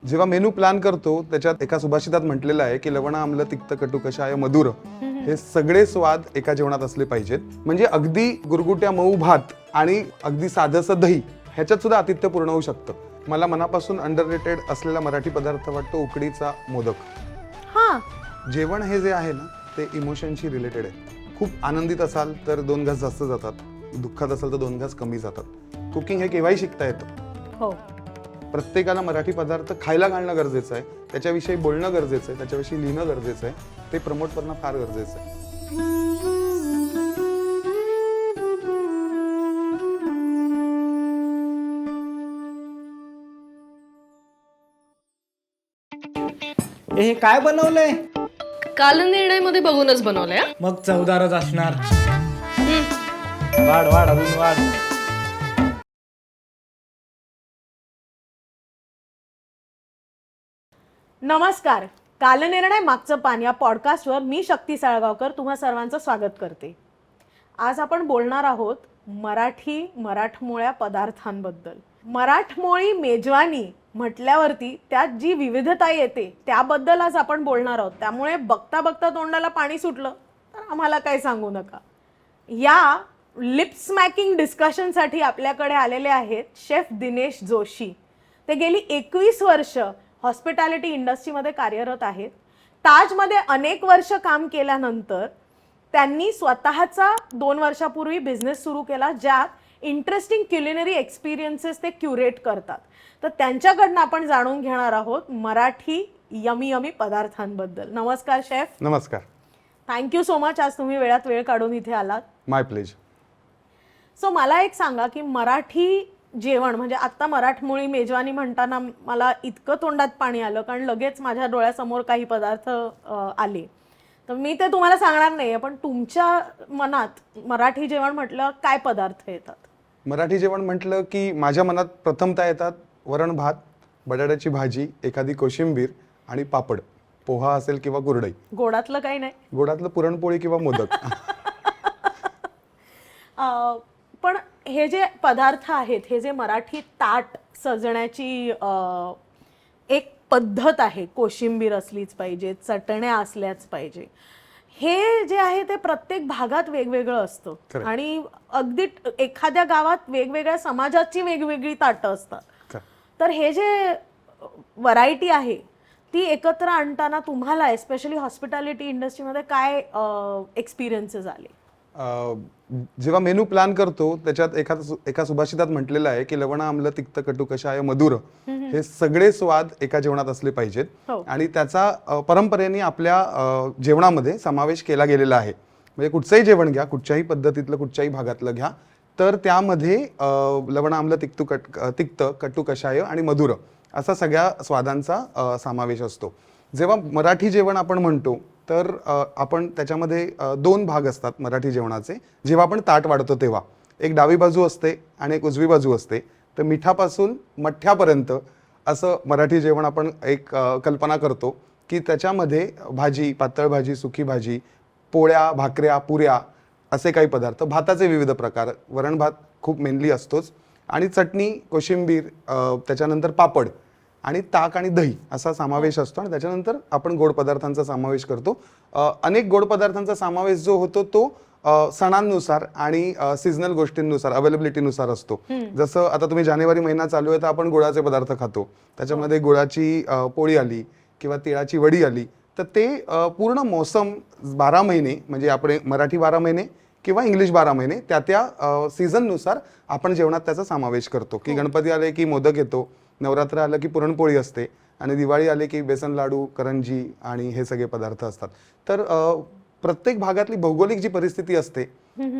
जेव्हा menu plan करतो त्याच्यात एका सुभाषितात म्हटलेलं आहे की लवण आम्ल तिक्त कटू कषाय मधुर हे सगळे स्वाद एका जेवणात असले पाहिजेत. म्हणजे अगदी गुरगुट्या मऊ भात आणि अगदी साधंसं दही ह्याच्यात सुद्धा आतिथ्य पूर्ण होऊ शकतं. मला मनापासून अंडररेटेड असलेला मराठी पदार्थ वाटतो उकडीचा मोदक. जेवण हे जे आहे ना ते इमोशनशी रिलेटेड आहे. खूप आनंदित असाल तर 2 घास जास्त जातात, दुःखात असाल तर 2 घास कमी जातात. कुकिंग हे केव्हाही शिकता येतं. हो, प्रत्येकाला मराठी पदार्थ खायला घालणं गरजेचं आहे, त्याच्याविषयी बोलणं गरजेचं आहे, त्याच्याविषयी लिहिणं गरजेचं आहे, ते प्रमोट करणं फार गरजेचं आहे. हे काय बनवलंय? कालनिर्णयमध्ये बघूनच बनवलंय. मग चवदारच असणार. वाढ वाढ अजून वाढ. नमस्कार. कालनिर्णय मागचं पान या पॉडकास्टवर मी शक्ती साळगावकर तुम्हा सर्वांचं स्वागत करते. आज आपण बोलणार आहोत मराठमोळ्या पदार्थांबद्दल. मराठमोळी मेजवानी म्हटल्यावरती त्यात जी विविधता येते त्याबद्दल आज आपण बोलणार आहोत. त्यामुळे बघता बघता तोंडाला पाणी सुटलं तर आम्हाला काही सांगू नका. या लिप स्मॅकिंग डिस्कशनसाठी आपल्याकडे आलेले आहेत शेफ दिनेश जोशी. ते गेली 21 वर्ष हॉस्पिटॅलिटी इंडस्ट्रीमध्ये कार्यरत आहेत. ताजमध्ये अनेक वर्ष काम केल्यानंतर त्यांनी स्वतःचा 2 वर्षापूर्वी बिझनेस सुरू केला, ज्यात इंटरेस्टिंग क्युलिनरी एक्सपिरियन्सेस ते क्युरेट करतात. तर त्यांच्याकडनं आपण जाणून घेणार आहोत मराठी यमी पदार्थांबद्दल. नमस्कार शेफ. नमस्कार. थँक्यू सो मच, आज तुम्ही वेळात वेळ काढून इथे आलात. माय प्लेजर. सो मला एक सांगा की मराठी जेवण म्हणजे आता मराठमोळी मेजवानी म्हणताना मला इतकं तोंडात पाणी आलं कारण लगेच माझ्या डोळ्यासमोर काही पदार्थ आले. तर मी ते तुम्हाला सांगणार नाही, पण तुमच्या मनात मराठी जेवण म्हटलं काय पदार्थ येतात? मराठी जेवण म्हटलं की माझ्या मनात प्रथमतः येतात वरण भात, बटाट्याची भाजी, एखादी कोशिंबीर आणि पापड. पोहा असेल किंवा कुरडई. गोडातलं काही नाही? गोडातलं पुरणपोळी किंवा मोदक. पण हे जे पदार्थ आहेत, हे जे मराठी ताट सजण्याची एक पद्धत आहे, कोशिंबीर असलीच पाहिजे, चटण्या असल्याच पाहिजे, हे जे आहे ते प्रत्येक भागात वेगवेगळं असतं आणि अगदी एखाद्या गावात वेगवेगळ्या समाजाची वेगवेगळी ताटं असतात. तर हे जे व्हरायटी आहे ती एकत्र आणताना तुम्हाला एस्पेशली हॉस्पिटॅलिटी इंडस्ट्रीमध्ये काय एक्सपिरियन्सेस आले? जेव्हा मेनू प्लॅन करतो त्याच्यात एका सुभाषितात म्हटलेलं आहे की लवण आम्ल तिक्त कटू कषाय मधुर हे सगळे स्वाद एका जेवणात असले पाहिजेत. आणि त्याचा परंपरेने आपल्या जेवणामध्ये समावेश केला गेलेला आहे. म्हणजे कुठचंही जेवण घ्या, कुठच्याही पद्धतीतलं, कुठच्याही भागातलं घ्या, तर त्यामध्ये लवण आम्ल तिक्त कटू कषाय आणि मधुर असा सगळ्या स्वादांचा समावेश असतो. जेव्हा मराठी जेवण आपण म्हणतो तर आपण त्याच्यामध्ये 2 भाग असतात मराठी जेवणाचे. जेव्हा आपण ताट वाढतो तेव्हा एक डावी बाजू असते आणि एक उजवी बाजू असते. तर मिठापासून मठ्ठ्यापर्यंत असं मराठी जेवण आपण एक कल्पना करतो की त्याच्यामध्ये भाजी, पातळ भाजी, सुकी भाजी, पोळ्या, भाकऱ्या, पुऱ्या असे काही पदार्थ, भाताचे विविध प्रकार, वरण भात खूप मेनली असतोच, आणि चटणी, कोशिंबीर, त्याच्यानंतर पापड आणि ताक आणि दही असा समावेश असतो. आणि त्याच्यानंतर आपण गोड पदार्थांचा समावेश करतो. अनेक गोड पदार्थांचा समावेश जो होतो तो सणांनुसार आणि सीझनल गोष्टींनुसार, अवेलेबिलिटीनुसार असतो. जसं आता तुम्ही जानेवारी महिना चालू आहे तर आपण गुळाचे पदार्थ खातो, त्याच्यामध्ये गुळाची पोळी आली किंवा तिळाची वडी आली, तर ते पूर्ण मोसम 12 महिने, म्हणजे आपण मराठी 12 महिने किंवा इंग्लिश 12 महिने त्या सीझननुसार आपण जेवणात त्याचा समावेश करतो. की गणपती आले की मोदक येतो, नवरात्र आलं की पुरणपोळी असते, आणि दिवाळी आले की बेसन लाडू, करंजी आणि हे सगळे पदार्थ असतात. तर प्रत्येक भागातली भौगोलिक जी परिस्थिती असते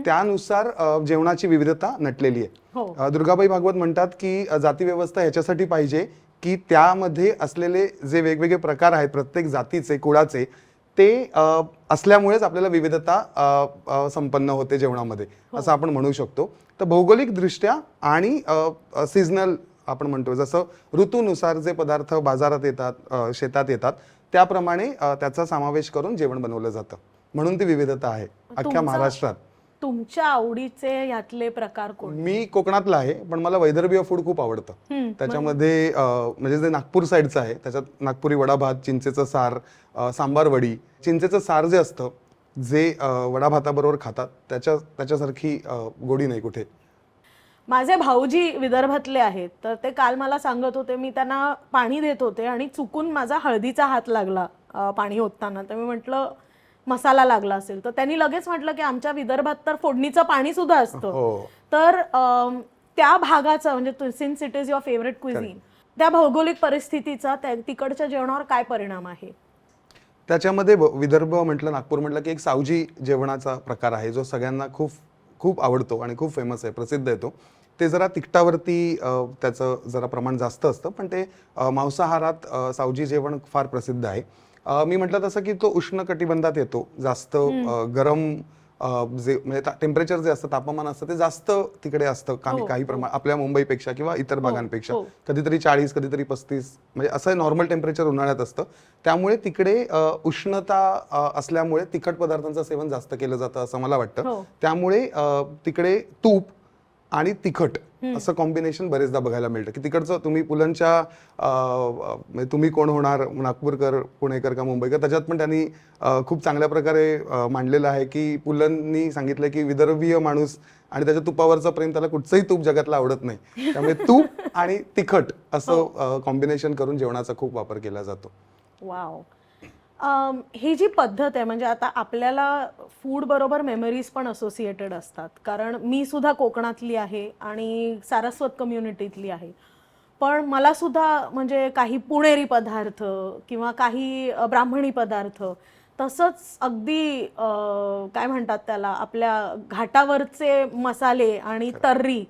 त्यानुसार जेवणाची विविधता नटलेली आहे. दुर्गाबाई भागवत म्हणतात की जाती व्यवस्था ह्याच्यासाठी पाहिजे की त्यामध्ये असलेले जे वेगवेगळे प्रकार आहेत प्रत्येक जातीचे, कुळाचे, ते असल्यामुळेच आपल्याला विविधता संपन्न होते जेवणामध्ये, असं आपण म्हणू शकतो. तर भौगोलिक दृष्ट्या आणि सीझनल आपण म्हणतो, जसं ऋतूनुसार जे पदार्थ बाजारात येतात, शेतात येतात, त्याप्रमाणे त्याचा समावेश करून जेवण बनवलं जातं. म्हणून ती विविधता आहे अख्ख्या महाराष्ट्रात. तुमच्या आवडीचे यातले प्रकार कोण? मी कोकणातला आहे, पण मला वैदर्भीय फूड खूप आवडतं. त्याच्यामध्ये म्हणजे जे नागपूर साईडचं आहे त्याच्यात नागपुरी वडा भात, चिंचेचं सार, सांबार वडी. चिंचेचं सार जे असतं जे वडा भाताबरोबर खातात त्याच्यासारखी गोडी नाही कुठे. माझे भाऊजी विदर्भातले आहेत, तर ते काल मला सांगत होते, मी त्यांना पाणी देत होते आणि चुकून माझा हळदीचा हात लागला पाणी ओतताना. तर मी म्हटलं मसाला लागला असेल, तर त्यांनी लगेच म्हटलं की आमच्या विदर्भात तर फोडणीचं पाणी सुद्धा असतं. तर त्या भागाचं म्हणजे since it is your favourite cuisine, त्या भौगोलिक परिस्थितीचा तिकडच्या जेवणावर काय परिणाम आहे? त्याच्यामध्ये विदर्भ म्हटलं, नागपूर म्हटलं की एक सावजी जेवणाचा प्रकार आहे जो सगळ्यांना खूप खूप आवडतो आणि खूप फेमस आहे, प्रसिद्ध आहे तो. ते जरा तिखटावरती त्याचं जरा प्रमाण जास्त असतं, पण ते मांसाहारात सावजी जेवण फार प्रसिद्ध आहे. मी म्हटलं तसं की तो उष्ण कटिबंधात येतो, जास्त गरम जे म्हणजे टेम्परेचर जे असतं, तापमान असतं ते जास्त तिकडे असतं काही प्रमाण आपल्या मुंबईपेक्षा किंवा इतर भागांपेक्षा. कधीतरी 40, कधीतरी 35, म्हणजे असं नॉर्मल टेम्परेचर उन्हाळ्यात असतं. त्यामुळे तिकडे उष्णता असल्यामुळे तिखट पदार्थांचं सेवन जास्त केलं जातं असं मला वाटतं. त्यामुळे तिकडे तूप आणि तिखट असं कॉम्बिनेशन बरेचदा बघायला मिळतं की तिकडचं तुम्ही पुलंच्या तुम्ही कोण होणार, नागपूरकर, पुणेकर का मुंबईकर, त्याच्यात पण त्यांनी खूप चांगल्या प्रकारे मांडलेलं आहे की पुलंनी सांगितलं की विदर्भीय माणूस आणि त्याच्या तुपावरचं प्रेम त्याला कुठचंही तूप जगातला आवडत नाही. त्यामुळे तूप आणि तिखट असं कॉम्बिनेशन करून जेवणाचा खूप वापर केला जातो. वाव. ही जी पद्धत आहे, म्हणजे आता आपल्याला फूड बरोबर मेमरीज पण असोसिएटेड असतात, कारण मी सुद्धा कोकणातली आहे आणि सारस्वत कम्युनिटीतली आहे. पण मला सुद्धा म्हणजे काही पुणेरी पदार्थ किंवा काही ब्राह्मणी पदार्थ, तसंच अगदी काय म्हणतात त्याला, आपल्या घाटावरचे मसाले आणि तर्री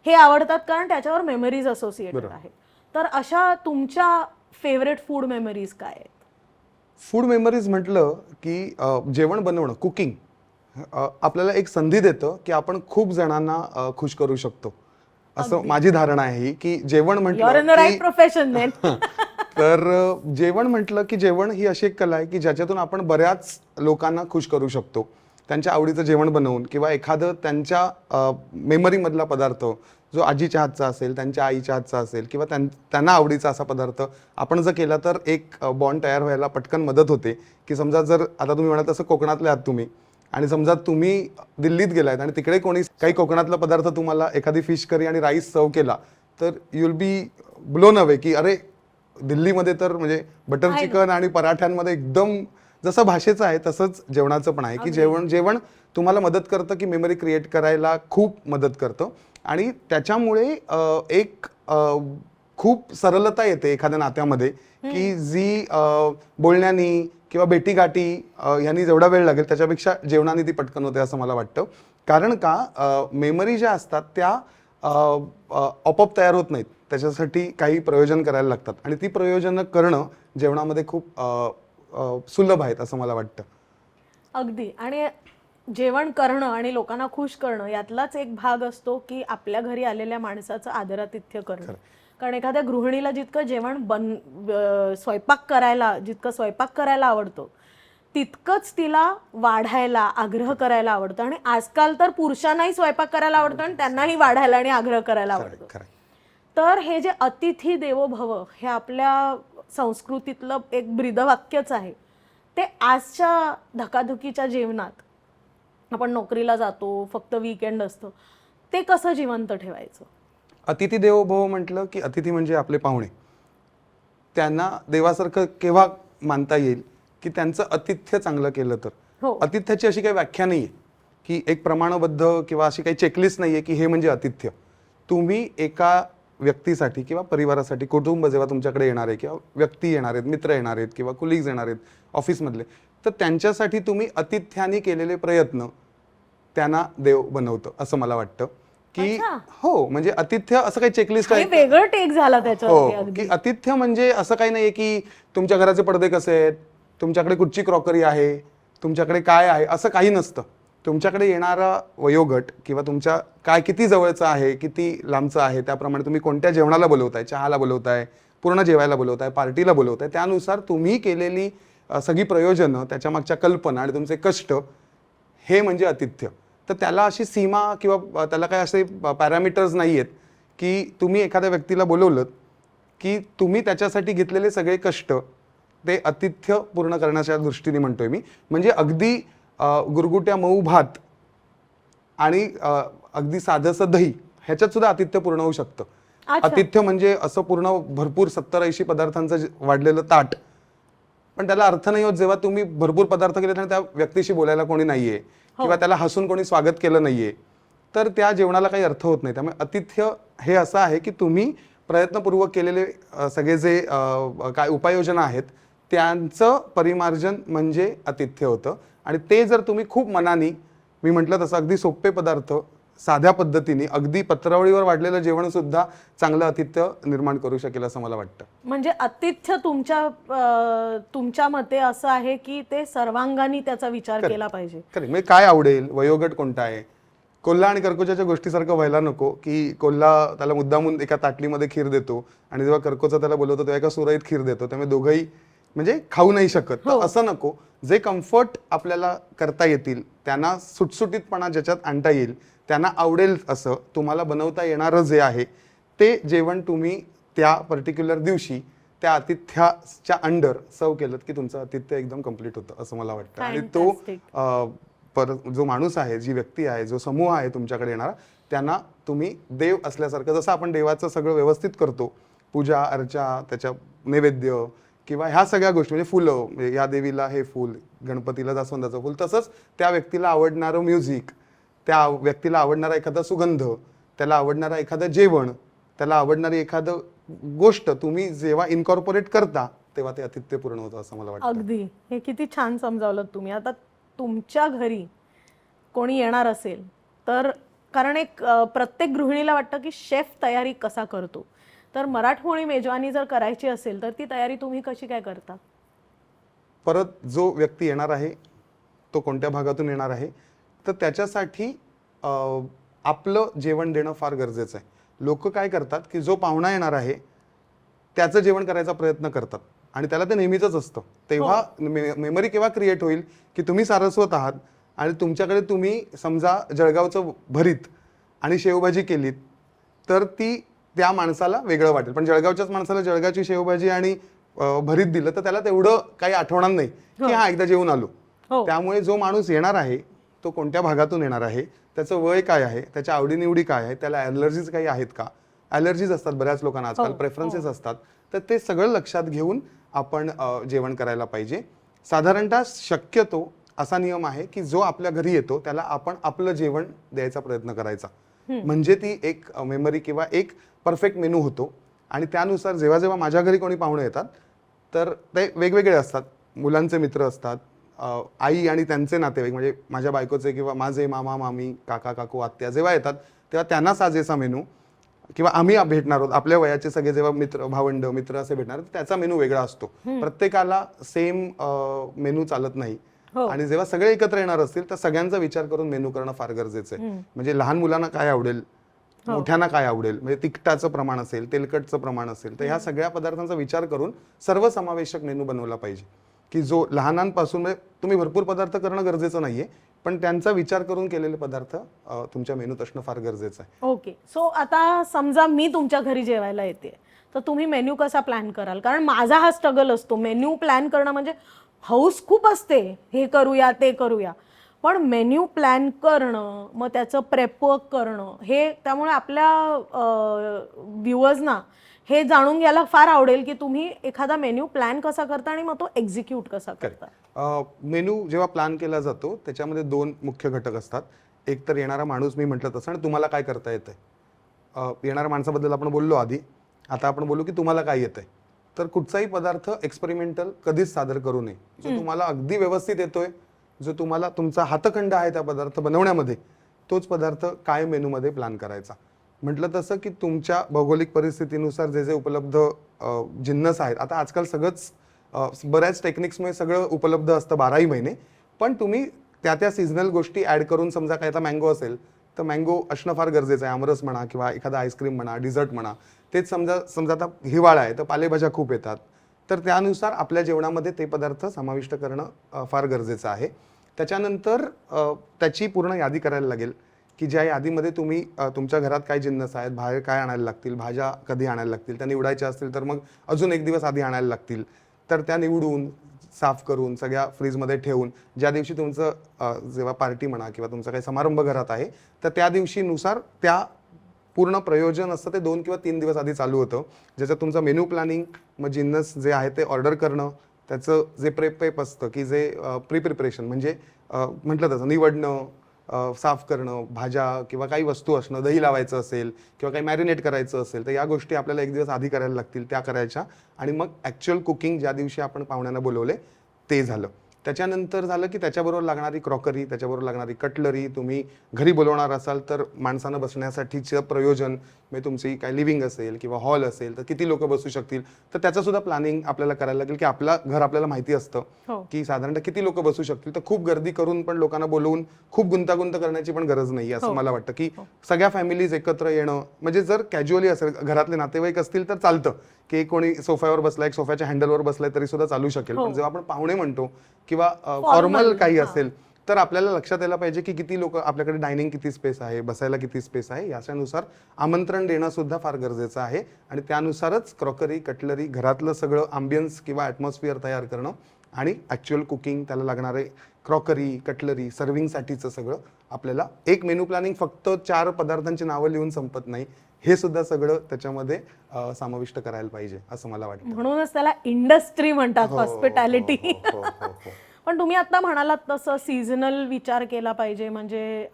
हे आवडतात, कारण त्याच्यावर मेमरीज असोसिएटेड आहे. तर अशा तुमच्या फेवरेट फूड मेमरीज काय आहेत? फूड मेमरीज म्हटलं की जेवण बनवणं, कुकिंग आपल्याला एक संधी देतं की आपण खूप जणांना खुश करू शकतो, असं माझी धारणा आहे की जेवण म्हटलं तर जेवण म्हटलं की जेवण ही अशी एक कला आहे की ज्याच्यातून आपण बऱ्याच लोकांना खुश करू शकतो. त्यांच्या आवडीचं जेवण बनवून किंवा एखादं त्यांच्या मेमरीमधला पदार्थ जो आजीच्या हातचा असेल, त्यांच्या आईच्या हातचा असेल किंवा त्यांना आवडीचा असा पदार्थ आपण जर केला तर एक बॉन्ड तयार व्हायला पटकन मदत होते. की समजा जर आता तुम्ही म्हणाल तसं कोकणातले आहात तुम्ही आणि समजा तुम्ही दिल्लीत गेलायत आणि तिकडे कोणी काही कोकणातला पदार्थ तुम्हाला एखादी फिश करी आणि राईस सर्व केला तर you will be blown away की अरे दिल्लीमध्ये तर म्हणजे बटर चिकन आणि पराठ्यांमध्ये एकदम जसं भाषेचं आहे तसंच जेवणाचं पण आहे की जेवण तुम्हाला मदत करतं की मेमरी क्रिएट करायला खूप मदत करतं. आणि त्याच्यामुळे एक खूप सरलता येते एखाद्या नात्यामध्ये की जी बोलण्यानी किंवा भेटीगाठी ह्यांनी जेवढा वेळ लागेल त्याच्यापेक्षा जेवणाने ती पटकन होते असं मला वाटतं. कारण का मेमरी ज्या असतात त्या आपोआप तयार होत नाहीत, त्याच्यासाठी काही प्रयोजन करायला लागतात आणि ती प्रयोजन करणं जेवणामध्ये खूप सुलभ आहेत असं मला वाटतं. अगदी. आणि जेवण करणं आणि लोकांना खुश करणं यातलाच एक भाग असतो की आपल्या घरी आलेल्या माणसाचं आदरातिथ्य करणं. कारण एखाद्या गृहिणीला जितकं जितकं स्वयंपाक करायला आवडतो तितकंच तिला वाढायला, आग्रह करायला आवडतं. आणि आजकाल तर पुरुषांनाही स्वयंपाक करायला आवडतं आणि त्यांनाही वाढायला आणि आग्रह करायला आवडतं. तर हे जे अतिथी देवो भव हे आपल्या संस्कृतीतलं एक ब्रीदवाक्यच आहे, ते आजच्या धकाधकीच्या जीवनात आपण नोकरीला जातो, फक्त वीकेंड असतं, ते कसं जिवंत ठेवायचं? अतिथी देवो भव म्हटलं की अतिथी म्हणजे आपले पाहुणे. त्यांना देवासारखं केव्हा मानता येईल की त्यांचं आतिथ्य चांगलं केलं तर. आतिथ्याची अशी काही व्याख्या नाहीये की एक प्रमाणबद्ध किंवा अशी काही चेकलिस्ट नाहीये की हे म्हणजे आतिथ्य. तुम्ही एका व्यक्तीसाठी किंवा परिवारासाठी, कुटुंब जेव्हा तुमच्याकडे येणार आहे किंवा व्यक्ती येणार आहेत, मित्र येणार आहेत किंवा कुलीग्स येणार आहेत ऑफिसमधले, तर त्यांच्यासाठी तुम्ही आतिथ्याने केलेले प्रयत्न त्यांना देव बनवतं असं मला वाटतं. की हो, म्हणजे आतिथ्य असं काही चेकलिस्ट आहे, वेगळं टेक झाला त्याच्यावर की आतिथ्य म्हणजे असं काही नाहीये की तुमच्या घराचे पडदे कसे आहेत, तुमच्याकडे कुठची क्रॉकरी आहे, तुमच्याकडे काय आहे, असं काही नसतं. तुमच्याकडे येणारा वयोगट किंवा तुमच्या काय किती जवळचं आहे, किती लांबचं आहे, त्याप्रमाणे तुम्ही कोणत्या जेवणाला बोलवताय, चहाला बोलवताय, पूर्ण जेवायला बोलवताय, पार्टीला बोलवताय, त्यानुसार तुम्ही केलेली सगळी प्रयोजनं, त्याच्या मागच्या कल्पना आणि तुमचे कष्ट, हे म्हणजे आतिथ्य. तर त्याला अशी सीमा किंवा त्याला काही असे पॅरामीटर्स नाही आहेत की तुम्ही एखाद्या व्यक्तीला बोलवलं की तुम्ही त्याच्यासाठी घेतलेले सगळे कष्ट ते आतिथ्य पूर्ण करण्याच्या दृष्टीने म्हणतोय मी. म्हणजे अगदी गुरगुट्या मऊ भात आणि अगदी साधंसं दही ह्याच्यात सुद्धा आतिथ्य पूर्ण होऊ शकतं. अच्छा. आतिथ्य म्हणजे असं पूर्ण भरपूर 70-80 पदार्थांचं वाढलेलं ताट, पण त्याला अर्थ नाही होत जेव्हा तुम्ही भरपूर पदार्थ केले आणि त्या व्यक्तीशी बोलायला कोणी नाहीये किंवा त्याला हसून कोणी स्वागत केलं नाहीये, तर त्या जेवणाला काही अर्थ होत नाही. त्यामुळे आतिथ्य हे असं आहे की तुम्ही प्रयत्नपूर्वक केलेले सगळे जे काय उपाययोजना आहेत त्यांचं परिमार्जन म्हणजे आतिथ्य होतं. आणि ते जर तुम्ही खूप मनाने, मी म्हटलं तसं अगदी सोपे पदार्थ साध्या पद्धतीने, अगदी पत्रावळीवर वाढलेलं जेवण सुद्धा चांगलं आतिथ्य निर्माण करू शकेल असं मला वाटतं. म्हणजे आतिथ्य तुमच्या मते असं आहे की ते सर्वांगाने त्याचा विचार केला पाहिजे. खरं म्हणजे काय आवडेल, वयोगट कोणता आहे, कोल्हा आणि कर्कोच्याच्या गोष्टीसारखं व्हायला नको की कोल्हा त्याला मुद्दामून एका ताटलीमध्ये खीर देतो आणि जेव्हा कर्कोचा त्याला बोलवतो तेव्हा एका सुरईत खीर देतो, त्यामुळे दोघंही म्हणजे खाऊ नाही शकत. तर असं नको. जे कम्फर्ट आपल्याला करता येतील, त्यांना सुटसुटीतपणा ज्याच्यात आणता येईल, त्यांना आवडेल असं तुम्हाला बनवता येणारं जे आहे ते जेवण तुम्ही त्या पर्टिक्युलर दिवशी त्या आतिथ्याच्या अंडर सर्व केलं की तुमचं आतिथ्य एकदम कम्प्लीट होतं असं मला वाटतं. आणि तो जो माणूस आहे, जी व्यक्ती आहे, जो समूह आहे तुमच्याकडे येणारा, त्यांना तुम्ही देव असल्यासारखं, जसं आपण देवाचं सगळं व्यवस्थित करतो, पूजा अर्चा, त्याच्या नैवेद्य किंवा ह्या सगळ्या गोष्टी, म्हणजे फुलं, म्हणजे या देवीला हे फूल, गणपतीला जास्वंदाचं फूल, तसंच त्या व्यक्तीला आवडणारं म्युझिक, त्या व्यक्तीला आवडणारा एखादा सुगंध, त्याला आवडणारा एखादं जेवण, त्याला आवडणारी एखादं गोष्ट तुम्ही जेव्हा इनकॉर्पोरेट करता तेव्हा ते आतिथ्य पूर्ण होतं असं मला वाटतं. अगदी. हे किती छान समजावलं तुम्ही. आता तुमच्या घरी कोणी येणार असेल तर, कारण एक प्रत्येक गृहिणीला वाटतं की शेफ तयारी कसा करतो, तर मराठमोळी मेजवानी जर करायची असेल तर ती तयारी तुम्ही कशी काय करता? परत जो व्यक्ती येणार आहे तो कोणत्या भागातून येणार आहे, तर त्याच्यासाठी आपलं जेवण देणं फार गरजेचं आहे. लोक काय करतात की जो पाहुणा येणार आहे त्याचं जेवण करायचा प्रयत्न करतात आणि त्याला ते नेहमीच असतं. तेव्हा मेमरी केव्हा क्रिएट होईल की तुम्ही सारस्वत आहात आणि तुमच्याकडे तुम्ही समजा जळगावचं भरीत आणि शेवभाजी केलीत तर ती त्या माणसाला वेगळं वाटेल, पण जळगावच्याच माणसाला जळगावची शेवभाजी आणि भरीत दिलं तर त्याला तेवढं काही आठवणार नाही की हा एकदा जेवून आलो. त्यामुळे जो माणूस येणार आहे तो कोणत्या भागातून येणार आहे, त्याचं वय काय आहे, त्याच्या आवडीनिवडी काय आहे, त्याला ॲलर्जीज काही आहेत का, ॲलर्जीज असतात बऱ्याच लोकांना आजकाल, प्रेफरन्सेस असतात, तर ते सगळं लक्षात घेऊन आपण जेवण करायला पाहिजे. साधारणतः शक्यतो असा नियम आहे की जो आपल्या घरी येतो त्याला आपण आपलं जेवण द्यायचा प्रयत्न करायचा, म्हणजे ती एक मेमरी किंवा एक परफेक्ट मेनू होतो. आणि त्यानुसार जेव्हा जेव्हा माझ्या घरी कोणी पाहुणे येतात तर ते वेगवेगळे असतात. मुलांचे मित्र असतात, आई आणि त्यांचे नातेवाईक म्हणजे माझ्या बायकोचे किंवा माझे मामा मामी काका काकू आत्या जेव्हा येतात तेव्हा त्यांना साजेसा मेनू, किंवा आम्ही भेटणार आहोत आपल्या वयाचे सगळे जेव्हा मित्र भावंड मित्र असे भेटणार त्याचा मेनू वेगळा असतो. प्रत्येकाला सेम मेनू चालत नाही. आणि जेव्हा सगळे एकत्र येणार असतील तर सगळ्यांचा विचार करून मेनू करणं फार गरजेचं आहे. म्हणजे लहान मुलांना काय आवडेल, मोठ्यांना काय आवडेल, म्हणजे तिखटाचं प्रमाण असेल, तेलकटचं प्रमाण असेल, तर ह्या सगळ्या पदार्थांचा विचार करून सर्वसमावेशक मेनू बनवला पाहिजे की जो लहानांपासून, म्हणजे तुम्ही भरपूर पदार्थ करणं गरजेचं नाहीये पण त्यांचा विचार करून केलेले पदार्थ तुमच्या मेनूत असणं फार गरजेचं आहे. ओके. सो आता समजा मी तुमच्या घरी जेवायला येते तर तुम्ही मेन्यू कसा प्लॅन कराल? कारण माझा हा स्ट्रगल असतो, मेन्यू प्लॅन करणं म्हणजे हौस खूप असते, हे करूया ते करूया, पण मेन्यू प्लॅन करणं, मग त्याचं प्रेपवर्क करणं, हे त्यामुळे आपल्या व्ह्युअर्सना हे जाणून घ्यायला फार आवडेल की तुम्ही एखादा मेन्यू प्लॅन कसा करता आणि मग तो एक्झिक्यूट कसा करता. मेनू जेव्हा प्लॅन केला जातो त्याच्यामध्ये दोन मुख्य घटक असतात. एक तर येणारा माणूस, मी म्हटलं तसं, आणि तुम्हाला काय करता येतंय. येणाऱ्या माणसाबद्दल आपण बोललो आधी, आता आपण बोलू की तुम्हाला काय येतंय. तर कुठचाही पदार्थ एक्सपेरिमेंटल कधीच सादर करू नये. जो तुम्हाला अगदी व्यवस्थित येतोय, जो तुम्हाला तुमचा हातखंड आहे त्या पदार्थ बनवण्यामध्ये, तोच पदार्थ काय मेनूमध्ये प्लॅन करायचा. म्हटलं तसं की तुमच्या भौगोलिक परिस्थितीनुसार जे जे उपलब्ध जिन्नस आहेत, आता आजकाल सगळंच बऱ्याच टेक्निक्समुळे सगळं उपलब्ध असतं 12ही महिने, पण तुम्ही त्या त्या सीझनल गोष्टी ॲड करून, समजा काय आता मँगो असेल तर मँगो असणं फार गरजेचं आहे. आमरस म्हणा किंवा एखादा आईस्क्रीम म्हणा, डिझर्ट म्हणा, तेच समजा आता हिवाळा आहे तर पालेभाज्या खूप येतात, तर त्यानुसार आपल्या जेवणामध्ये ते पदार्थ समाविष्ट करणं फार गरजेचं आहे. त्याच्यानंतर त्याची पूर्ण यादी करायला लागेल की ज्या यादीमध्ये तुम्ही तुमच्या घरात काय जिन्नस आहेत, बाहेर काय आणायला लागतील, भाज्या कधी आणायला लागतील, त्या निवडायच्या असतील तर मग अजून एक दिवस आधी आणायला लागतील, तर त्या निवडून साफ करून सगळ्या फ्रीजमध्ये ठेवून ज्या दिवशी तुमचं जेव्हा पार्टी म्हणा किंवा तुमचा काही समारंभ घरात आहे तर त्या दिवशीनुसार त्या पूर्ण प्रयोजन असतं ते 2 किंवा 3 दिवस आधी चालू होतं, ज्याच्यात तुमचं मेन्यू प्लॅनिंग, मग जिन्नस जे आहे ते ऑर्डर करणं, त्याचं जे प्रेप असतं की जे प्रिपरेशन म्हणजे म्हटलं तसं निवडणं, साफ करणं, भाज्या किंवा काही वस्तू असणं, दही लावायचं असेल किंवा काही मॅरिनेट करायचं असेल तर या गोष्टी आपल्याला एक दिवस आधी करायला लागतील, त्या करायच्या. आणि मग ॲक्च्युअल कुकिंग ज्या दिवशी आपण पाहुण्यांना बोलवले ते झालं. त्याच्यानंतर झालं की त्याच्याबरोबर लागणारी क्रॉकरी, त्याच्याबरोबर लागणारी कटलरी, तुम्ही घरी बोलवणार असाल तर माणसानं बसण्यासाठीचं प्रयोजन, म्हणजे तुमची काय लिव्हिंग असेल किंवा हॉल असेल तर किती लोक बसू शकतील, तर त्याचं सुद्धा प्लॅनिंग आपल्याला करायला लागेल की आपलं घर आपल्याला माहिती असतं की साधारणतः किती लोक बसू शकतील. तर खूप गर्दी करून पण लोकांना बोलवून खूप गुंतागुंत करण्याची पण गरज नाही असं मला वाटतं की सगळ्या फॅमिलीज एकत्र येणं, म्हणजे जर कॅज्युअली असेल, घरातले नातेवाईक असतील तर चालतं की कोणी सोफ्यावर बसलाय, सोफ्याच्या हँडलवर बसलाय तरी सुद्धा चालू शकेल. पण जेव्हा आपण पाहुणे म्हणतो किंवा फॉर्मल काही असेल तर आपल्याला लक्षात यायला पाहिजे की किती लोक आपल्याकडे, डायनिंग किती स्पेस आहे, बसायला किती स्पेस आहे, याच्यानुसार आमंत्रण देणं सुद्धा फार गरजेचं आहे. आणि त्यानुसारच क्रॉकरी, कटलरी, घरातलं सगळं अँबियन्स किंवा ॲटमॉस्फिअर तयार करणं आणि ॲक्च्युअल कुकिंग, त्याला लागणारे क्रॉकरी, कटलरी, सर्विंगसाठीचं सगळं आपल्याला एक मेनू प्लॅनिंग फक्त 4 पदार्थांची नावं लिहून संपत नाही, हे सुद्धा सगळं त्याच्यामध्ये समाविष्ट करायला पाहिजे असं मला वाटतं. म्हणूनच त्याला इंडस्ट्री म्हणतात, हॉस्पिटॅलिटी. पण तुम्ही आता म्हणालात तसं सीझनल विचार केला पाहिजे, म्हणजे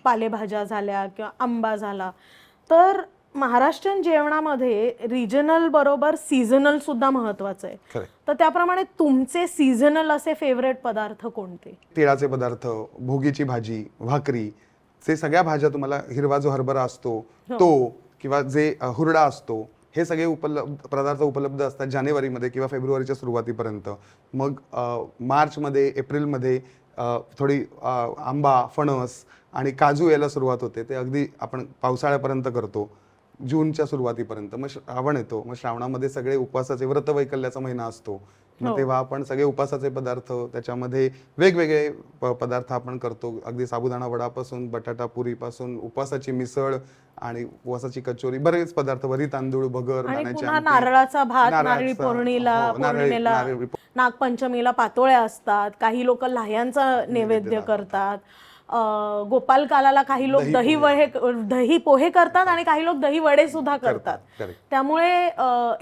पालेभाज्या झाल्या किंवा आंबा झाला, तर महाराष्ट्रीयन जेवणामध्ये रिजनल बरोबर सीझनल सुद्धा महत्वाचं आहे. तर त्याप्रमाणे तुमचे सीझनल असे फेवरेट पदार्थ कोणते? तिळाचे पदार्थ, भोगीची भाजी, भाकरी, जे सगळ्या भाज्या, तुम्हाला हिरवा जो हरभरा असतो तो किंवा जे हुरडा असतो, हे सगळे पदार्थ उपलब्ध असतात जानेवारीमध्ये किंवा फेब्रुवारीच्या सुरुवातीपर्यंत. मग मार्चमध्ये, एप्रिलमध्ये थोडी आंबा, फणस आणि काजू यायला सुरुवात होते, ते अगदी आपण पावसाळ्यापर्यंत करतो, जूनच्या सुरुवातीपर्यंत. मग श्रावण येतो, मग श्रावणामध्ये सगळे उपवासाचे, व्रतवैकल्याचा महिना असतो, मग तेव्हा आपण सगळे उपवासाचे पदार्थ, त्याच्यामध्ये वेगवेगळे पदार्थ आपण करतो, अगदी साबुदाणा वडापासून, बटाटा पुरीपासून, उपवासाची मिसळ आणि उपवासाची कचोरी, बरेच पदार्थ, वरी तांदूळ, भगर, नारळाचा भात, नारळी पौर्णिमेला, नागपंचमीला पातोळ्या असतात, काही लोक लाह्यांचा नैवेद्य करतात, गोपालकाला काही लोक दही पोहे करतात आणि काही लोक दही वडे सुद्धा करतात. त्यामुळे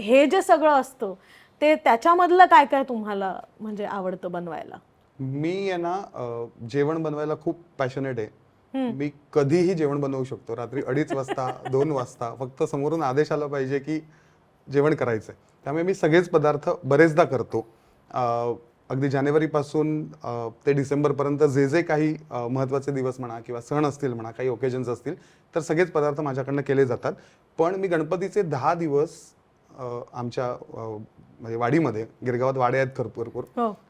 हे जे सगळं असतं ते त्याच्यामधलं काय काय तुम्हाला म्हणजे आवडतं बनवायला? मी आहे ना जेवण बनवायला खूप पॅशनेट आहे. मी कधीही जेवण बनवू शकतो, रात्री 2:30 वाजता, 2 वाजता, फक्त समोरून आदेश आला पाहिजे की जेवण करायचंय. त्यामुळे मी सगळेच पदार्थ बरेचदा करतो. अगदी जानेवारीपासून ते डिसेंबरपर्यंत जे जे काही महत्त्वाचे दिवस म्हणा किंवा सण असतील म्हणा, काही ओकेजन्स असतील, तर सगळेच पदार्थ माझ्याकडनं केले जातात. पण मी गणपतीचे 10 दिवस आमच्या म्हणजे वाडीमध्ये, गिरगावात वाडे आहेत भरपूर,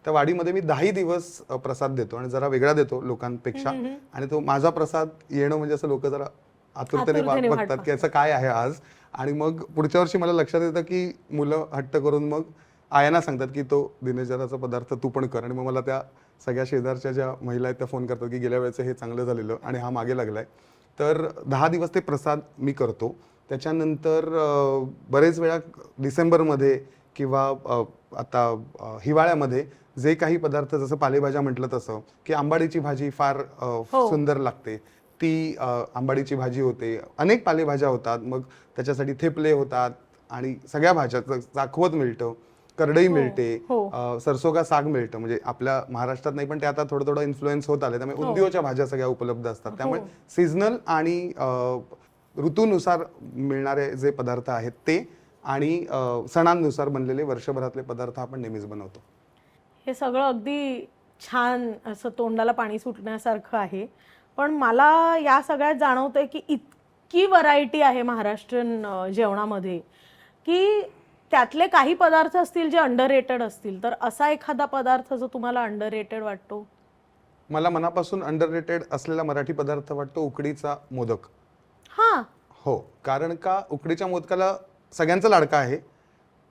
त्या वाडीमध्ये मी 10 दिवस प्रसाद देतो आणि जरा वेगळा देतो लोकांपेक्षा. आणि तो माझा प्रसाद येणं म्हणजे असं लोक जरा आतुरतेने बघतात की याचं काय आहे आज. आणि मग पुढच्या वर्षी मला लक्षात येतं की मुलं हट्ट करून मग आयांना सांगतात की तो दिनेशदादाचा पदार्थ तू पण कर. आणि मग मला त्या सगळ्या शेजारच्या ज्या महिला आहेत त्या फोन करतात की गेल्या वेळेचं हे चांगलं झालेलं आणि हा मागे लागलाय. तर 10 दिवस ते प्रसाद मी करतो. त्याच्यानंतर बरेच वेळा डिसेंबरमध्ये किंवा आता हिवाळ्यामध्ये जे काही पदार्थ, जसं पालेभाज्या म्हटलं तसं, की आंबाडीची भाजी फार सुंदर लागते, ती आंबाडीची भाजी होते, अनेक पालेभाज्या होतात, मग त्याच्यासाठी थेपले होतात आणि सगळ्या भाज्या, चाकवत मिळतं, करडई मिळते, सरसोगा साग मिळतं. म्हणजे आपल्या महाराष्ट्रात नाही पण ते आता थोडं थोडं इन्फ्लुएन्स होत आले, त्यामुळे उंदियोच्या भाज्या सगळ्या उपलब्ध असतात. त्यामुळे सीझनल आणि ऋतूनुसार मिळणारे जे पदार्थ आहेत ते आणि सणांनुसार बनलेले वर्षभरातले पदार्थ आपण नेहमीच बनवतो. हे सगळं अगदी छान असं तोंडाला पाणी सुटण्यासारखं आहे. पण मला या सगळ्यात जाणवतंय की इतकी व्हरायटी आहे महाराष्ट्रीयन जेवणामध्ये की त्यातले काही पदार्थ असतील जे अंडररेटेड असतील. तर असा एखादा पदार्थ जो तुम्हाला अंडररेटेड वाटतो? मला मनापासून अंडररेटेड असलेला मराठी पदार्थ वाटतो उकडीचा मोदक. हो, कारण का उकडीच्या मोदकाला सगळ्यांचा लाडका आहे,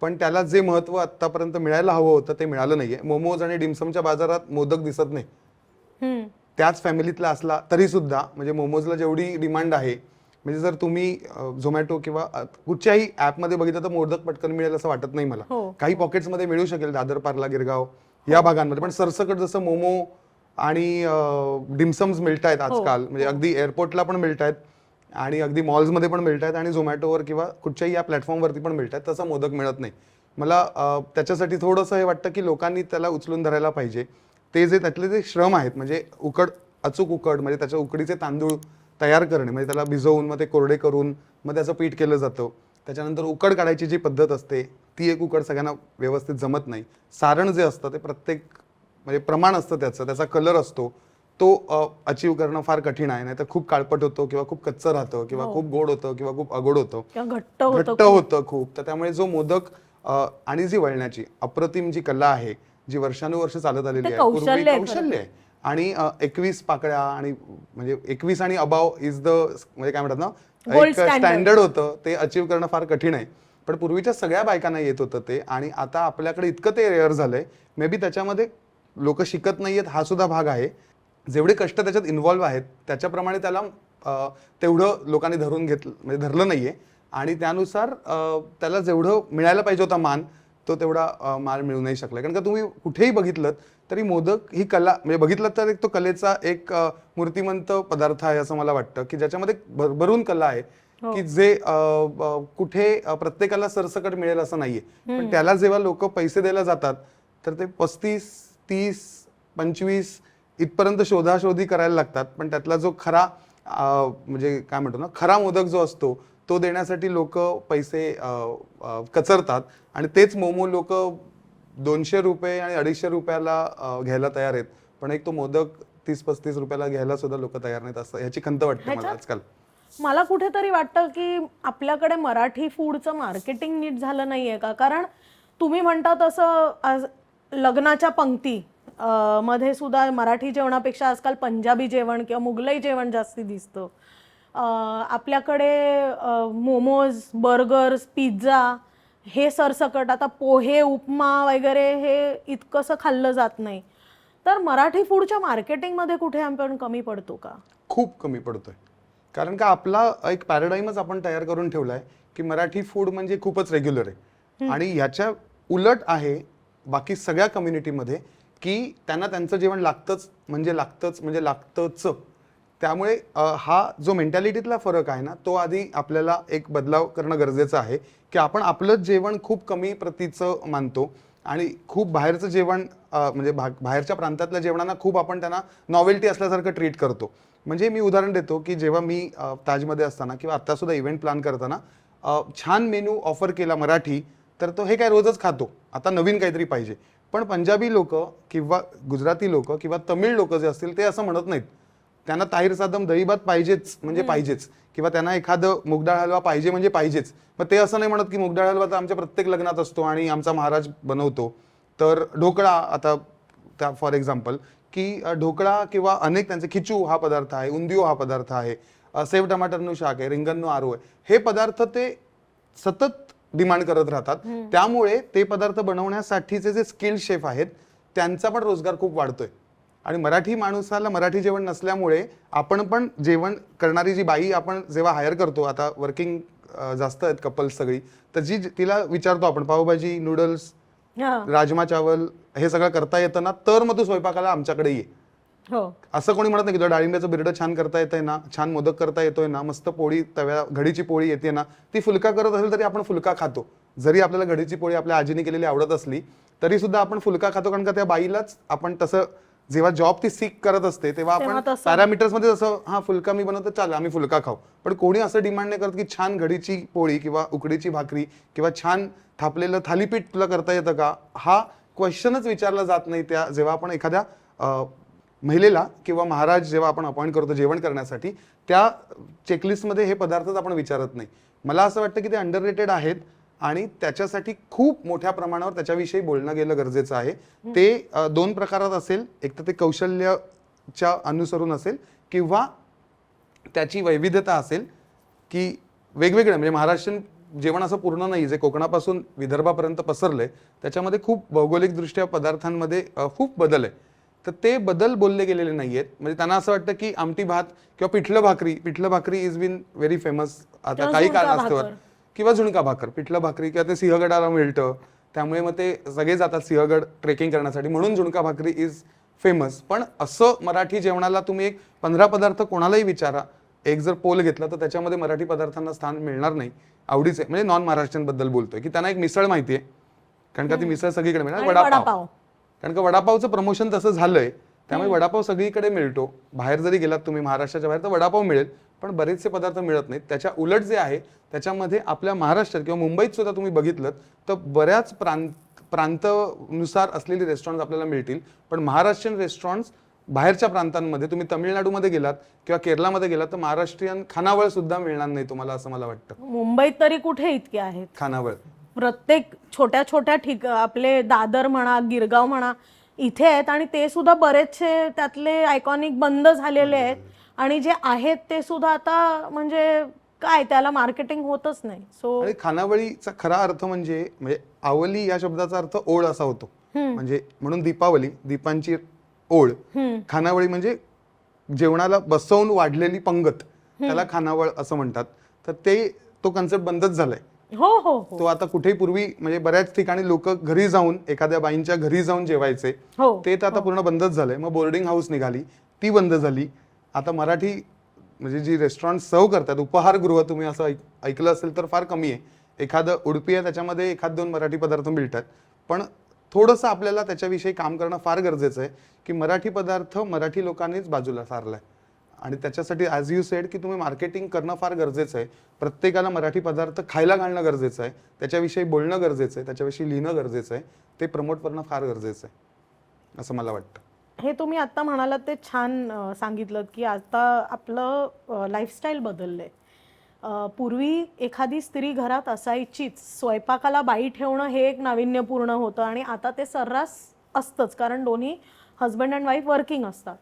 पण त्याला जे महत्त्व आतापर्यंत मिळायला हवं होतं ते मिळालं नाहीये. मोमोज आणि डिमसमच्या बाजारात मोदक दिसत नाही, त्याच फॅमिलीतला असला तरी सुद्धा म्हणजे मोमोजला जेवढी डिमांड आहे, म्हणजे जर तुम्ही झोमॅटो किंवा कुठच्याही ऍपमध्ये बघितलं तर मोदक पटकन मिळेल असं वाटत नाही मला. काही पॉकेट्समध्ये मिळू शकेल, दादर, पार्ला, गिरगाव या भागांमध्ये, पण सरसकट जसं मोमो आणि डिमसम्स मिळत आहेत आजकाल, म्हणजे अगदी एअरपोर्टला पण मिळत आहेत आणि अगदी मॉल्समध्ये पण मिळत आहेत आणि झोमॅटोवर किंवा कुठच्याही या प्लॅटफॉर्मवरती पण मिळत आहेत, तसं मोदक मिळत नाही. मला त्याच्यासाठी थोडंसं हे वाटतं की लोकांनी त्याला उचलून धरायला पाहिजे. ते जे त्यातले जे श्रम आहेत, म्हणजे अचूक उकड, म्हणजे त्याच्या उकडीचे तांदूळ तयार करणे, म्हणजे त्याला भिजवून मग ते कोरडे करून मग त्याचं पीठ केलं जातं. त्याच्यानंतर उकड काढायची जी पद्धत असते ती एक उकड सगळ्यांना व्यवस्थित जमत नाही. सारण जे असतं ते प्रत्येक म्हणजे प्रमाण असतं त्याचा कलर असतो, तो अचीव करणं फार कठीण आहे. नाही तर खूप काळपट होतो किंवा खूप कच्चं राहतं किंवा खूप गोड होतं किंवा खूप अगोड होतं, घट्ट होतं खूप. तर त्यामुळे जो मोदक आणि जी वळण्याची अप्रतिम जी कला आहे, जी वर्षानुवर्ष चालत आलेली आहे, कौशल्य आहे. आणि 21 पाकळ्या आणि म्हणजे 21 आणि अबाव इज द म्हणजे काय म्हणतात ना, एक स्टँडर्ड होतं, ते अचीव करणं फार कठीण आहे. पण पूर्वीच्या सगळ्या बायकांना येत होतं ते, आणि आता आपल्याकडे इतकं ते रेअर झालंय. मे बी त्याच्यामध्ये लोक शिकत नाहीयेत हा सुद्धा भाग आहे. जेवढे कष्ट त्याच्यात इन्व्हॉल्व्ह आहेत त्याच्याप्रमाणे त्याला तेवढं लोकांनी म्हणजे धरलं नाहीये, आणि त्यानुसार त्याला जेवढं मिळायला पाहिजे होता मान, तो तेवढा मान मिळू नाही शकला. कारण का तुम्ही कुठेही बघितलं तरी मोदक ही कला, म्हणजे बघितलं तर एक तो कलेचा एक मूर्तिमंत पदार्थ आहे असं मला वाटतं, की ज्याच्यामध्ये भरभरून कला आहे, की जे कुठे प्रत्येकाला सरसकट मिळेल असं नाहीये. पण त्याला जेव्हा लोक पैसे द्यायला जातात तर ते 35, 30, 25 इथपर्यंत शोधाशोधी करायला लागतात. पण त्यातला जो खरा म्हणजे काय म्हणतो ना, खरा मोदक जो असतो तो देण्यासाठी लोक पैसे कचरतात, आणि तेच मोमो लोक 200 रुपये आणि 250 रुपयाला घ्यायला तयार आहेत. पण एक तो मोदक 30-35 रुपयाला घ्यायला सुद्धा लोक तयार नाहीत, असं ह्याची खंत वाटते मला आजकाल. मला कुठेतरी वाटतं की आपल्याकडे मराठी फूडचं मार्केटिंग नीट झालं नाहीये का? कारण तुम्ही म्हणता तसं लग्नाच्या पंक्ती मध्ये सुद्धा मराठी जेवणापेक्षा आजकाल पंजाबी जेवण किंवा मुघलाई जेवण जास्ती दिसतं. आपल्याकडे मोमोज, बर्गर्स, पिझ्झा हे सरसकट, आता पोहे, उपमा वगैरे हे इतकंसं खाल्लं जात नाही. तर मराठी फूडच्या मार्केटिंगमध्ये कुठे आपण कमी पडतो का? खूप कमी पडतोय. कारण का आपला एक पॅराडाईमच आपण तयार करून ठेवलाय की मराठी फूड म्हणजे खूपच रेग्युलर आहे, आणि ह्याच्या उलट आहे बाकी सगळ्या कम्युनिटीमध्ये, की त्यांना त्यांचं जेवण लागतंच. त्यामुळे हा जो मेंटॅलिटीतला फरक आहे ना, तो आधी आपल्याला एक बदलाव करणं गरजेचं आहे, की आपण आपलं जेवण खूप कमी प्रतीचं मानतो आणि खूप बाहेरचं जेवण म्हणजे बाहेरच्या प्रांतातल्या जेवणांना खूप आपण त्यांना नॉवेल्टी असल्यासारखं ट्रीट करतो. म्हणजे मी उदाहरण देतो की जेव्हा मी ताजमध्ये असताना किंवा आता सुद्धा इव्हेंट प्लॅन करताना छान मेनू ऑफर केला मराठी, तर तो हे काय रोजच खातो, आता नवीन काहीतरी पाहिजे. पण पंजाबी लोक किंवा गुजराती लोक किंवा तमिळ लोक जे असतील ते असं म्हणत नाहीत. त्यांना ताहीर सादम दहीभात पाहिजेच म्हणजे पाहिजेच, किंवा त्यांना एखादं मुगडाळ हलवा पाहिजे म्हणजे पाहिजेच. मग ते असं नाही म्हणत की मुगडाळ हलवा तर आमच्या प्रत्येक लग्नात असतो आणि आमचा महाराज बनवतो. तर ढोकळा, आता त्या फॉर एक्झाम्पल की ढोकळा किंवा अनेक त्यांचे खिचू हा पदार्थ आहे, उंदियो हा पदार्थ आहे, सेव टमाटरનું शाक आहे, रिंगणનું आरू आहे, हे पदार्थ ते सतत डिमांड करत राहतात. त्यामुळे ते पदार्थ बनवण्यासाठीचे जे स्किल्ड शेफ आहेत त्यांचा पण रोजगार खूप वाढतोय. आणि मराठी माणसाला मराठी जेवण नसल्यामुळे आपण पण जेवण करणारी जी बाई आपण जेव्हा हायर करतो, आता वर्किंग जास्त आहेत कपल्स सगळी, तर जी तिला विचारतो आपण पावभाजी, नूडल्स, राजमा चावल हे सगळं करता येतं ना, तर मग तू स्वयंपाकाला आमच्याकडे ये. असं कोणी म्हणत नाही की तुला डाळिंब्याचं बिरडं छान करता येतंय ना, छान मोदक करता येतोय ना, मस्त पोळी घडीची पोळी येते ना, ती फुलका करत असेल तरी आपण फुलका खातो. जरी आपल्याला घडीची पोळी आपल्या आजीने केलेली आवडत असली तरी सुद्धा आपण फुलका खातो, कारण का त्या बाईलाच आपण तसं जेव्हा जॉब ती सीक करत असते तेव्हा आपण पॅरामीटर्स मध्ये जसं हा फुलका मी बनवतो, चाल आम्ही फुलका खाऊ. पण कोणी असं डिमांड नाही करत की छान घडीची पोळी किंवा उकडीची भाकरी किंवा छान थापलेलं थालीपीठ तुला करता येतं का, हा क्वेश्चनच विचारला जात नाही. त्या जेव्हा आपण एखाद्या महिलेला किंवा महाराज जेव्हा आपण अपॉइंट करतो जेवण करण्यासाठी, त्या चेकलिस्टमध्ये हे पदार्थच आपण विचारत नाही. मला असं वाटतं की ते अंडररेटेड आहेत आणि त्याच्यासाठी खूप मोठ्या प्रमाणावर त्याच्याविषयी बोलणं गेलं गरजेचं आहे. ते दोन प्रकारात असेल, एक तर ते कौशल्याच्या अनुसरून असेल किंवा त्याची वैविध्यता असेल, की वेगवेगळं म्हणजे महाराष्ट्रीयन जेवण असं पूर्ण नाही जे कोकणापासून विदर्भापर्यंत पसरलंय, त्याच्यामध्ये खूप भौगोलिकदृष्ट्या पदार्थांमध्ये खूप बदल आहे. तर ते बदल बोलले गेलेले नाहीयेत. म्हणजे त्यांना असं वाटतं की आमटी भात किंवा पिठलं भाकरी इज बीन व्हेरी फेमस आता किंवा काही झुणका कारणास्तव, भाकर. किंवा झुणका भाकर, पिठलं भाकरी किंवा ते सिंहगडाला मिळतं त्यामुळे मग ते सगळे जातात सिंहगड ट्रेकिंग करण्यासाठी म्हणून झुणका भाकरी इज फेमस. पण असं मराठी जेवणाला तुम्ही एक 15 पदार्थ कोणालाही विचारा, एक जर पोल घेतला तर त्याच्यामध्ये मराठी पदार्थांना स्थान मिळणार नाही आवडीचे. म्हणजे नॉन महाराष्ट्रीयन बद्दल बोलतोय की त्यांना एक मिसळ माहितीये कारण का ती मिसळ सगळीकडे मिळणार. आणि वडापाव, कारण का वडापावचं प्रमोशन तसं झालंय त्यामुळे वडापाव सगळीकडे मिळतो. बाहेर जरी गेलात तुम्ही महाराष्ट्राच्या बाहेर तर वडापाव मिळेल, पण बरेचसे पदार्थ मिळत नाहीत. त्याच्या उलट जे आहे त्याच्यामध्ये आपल्या महाराष्ट्रात किंवा मुंबईत सुद्धा तुम्ही बघितलं तर बऱ्याच प्रांतानुसार असलेली रेस्टॉरंट आपल्याला मिळतील, पण महाराष्ट्रीयन रेस्टॉरंट्स बाहेरच्या प्रांतांमध्ये तुम्ही तामिळनाडूमध्ये गेलात किंवा केरळमध्ये गेलात तर महाराष्ट्रीयन खानावळ सुद्धा मिळणार नाही तुम्हाला असं मला वाटतं. मुंबईत तरी कुठे इतके आहेत. खानावळ प्रत्येक छोट्या छोट्या आपले दादर म्हणा, गिरगाव म्हणा, इथे आहेत आणि ते सुद्धा बरेचसे त्यातले आयकॉनिक बंद झालेले आहेत आणि जे आहेत ते सुद्धा आता म्हणजे काय त्याला मार्केटिंग होतच नाही. सो आणि खानावळीचा खरा अर्थ म्हणजे आवली या शब्दाचा अर्थ ओळ असा होतो. म्हणजे म्हणून दीपावली, दीपांची ओळ. खानावळी म्हणजे जेवणाला बसवून वाढलेली पंगत, त्याला खानावळ असं म्हणतात. तर तो कन्सेप्ट बंदच झालाय. हो हो हो तो आता कुठेही पूर्वी म्हणजे बऱ्याच ठिकाणी लोक घरी जाऊन एखाद्या बाईंच्या घरी जाऊन जेवायचे, हो. ते तर आता पूर्ण बंदच झालंय. मग बोर्डिंग हाऊस निघाली, ती बंद झाली. आता मराठी म्हणजे जी रेस्टॉरंट सर्व करतात, उपहारगृह तुम्ही असं ऐकलं असेल तर फार कमी आहे. एखादं उडपी आहे त्याच्यामध्ये 1-2 मराठी पदार्थ मिळतात, पण थोडंसं आपल्याला त्याच्याविषयी काम करणं फार गरजेचं आहे की मराठी पदार्थ मराठी लोकांनीच बाजूला सारलाय आणि त्याच्यासाठी ॲज यू सेड की तुम्ही मार्केटिंग करणं फार गरजेचं आहे. प्रत्येकाला मराठी पदार्थ खायला घालणं गरजेचं आहे, त्याच्याविषयी बोलणं गरजेचं आहे, त्याच्याविषयी लिहिणं गरजेचं आहे, ते प्रमोट करणं फार गरजेचं आहे असं मला वाटतं. हे तुम्ही आता म्हणालात ते छान सांगितलं की आता आपलं लाईफस्टाईल बदललंय. पूर्वी एखादी स्त्री घरात असायचीच, स्वयंपाकाला बाई ठेवणं हे एक नाविन्यपूर्ण होतं आणि आता ते सर्रास असतंच कारण दोन्ही हजबंड अँड वाईफ वर्किंग असतात.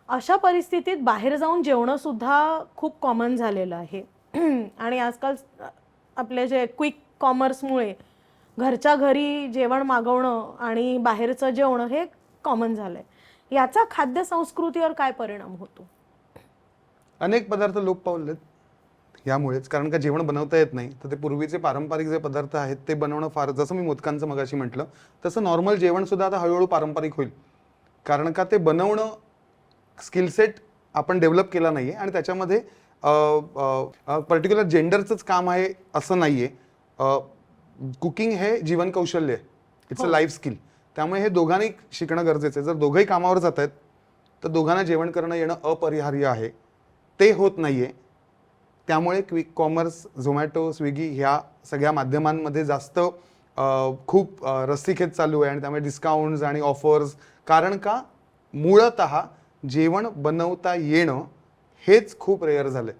अशा परिस्थितीत बाहेर जाऊन जेवणं सुद्धा खूप कॉमन झालेलं आहे आणि आजकाल आपले जे क्विक कॉमर्समुळे घरच्या घरी जेवण मागवणं आणि बाहेरचं जेवणं हे कॉमन झालंय. याचा खाद्य संस्कृतीवर काय परिणाम होतो? अनेक पदार्थ लोप पावलेत यामुळेच, कारण का जेवण बनवता येत नाही. तर ते पूर्वीचे पारंपरिक जे पदार्थ आहेत ते बनवणं फार, जसं मी मोदकांचं मगाशी म्हटलं तसं नॉर्मल जेवण सुद्धा आता हळूहळू पारंपरिक होईल, कारण का ते बनवणं स्किलसेट आपण डेव्हलप केला नाहीये आणि त्याच्यामध्ये पर्टिक्युलर जेंडरचंच काम आहे असं नाहीये. कुकिंग हे जीवन कौशल्य आहे, इट्स अ लाईफ स्किल. त्यामुळे हे दोघांनी शिकणं गरजेचं आहे. जर दोघंही कामावर जात आहेत तर दोघांना जेवण करणं येणं अपरिहार्य आहे, ते होत नाहीये. त्यामुळे क्विक कॉमर्स, झोमॅटो, स्विगी ह्या सगळ्या माध्यमांमध्ये जास्त खूप रस्सीखेच चालू आहे आणि त्यामुळे डिस्काउंट्स आणि ऑफर्स, कारण का मूळतः जेवण बनवता येणं हेच खूप रेअर झालंय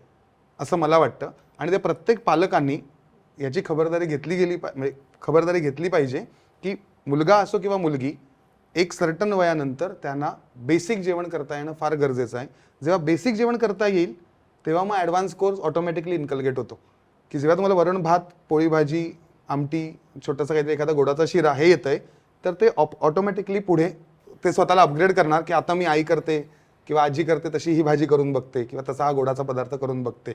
असं मला वाटतं. आणि त्या प्रत्येक पालकांनी याची खबरदारी घेतली पाहिजे की मुलगा असो किंवा मुलगी, एक सर्टन वयानंतर त्यांना बेसिक जेवण करता येणं फार गरजेचं आहे. जेव्हा बेसिक जेवण करता येईल तेव्हा मग ॲडव्हान्स कोर्स ऑटोमॅटिकली इन्कल्केट होतो की जेव्हा तुम्हाला वरण भात, पोळी भाजी, आमटी, छोटासा काहीतरी एखादा गोडाचा शिरा हे येतंय तर ते ऑटोमॅटिकली पुढे ते स्वतःला अपग्रेड करणार की आता मी आई करते किंवा आजी करते तशी ही भाजी करून बघते किंवा तसा हा गोडाचा पदार्थ करून बघते.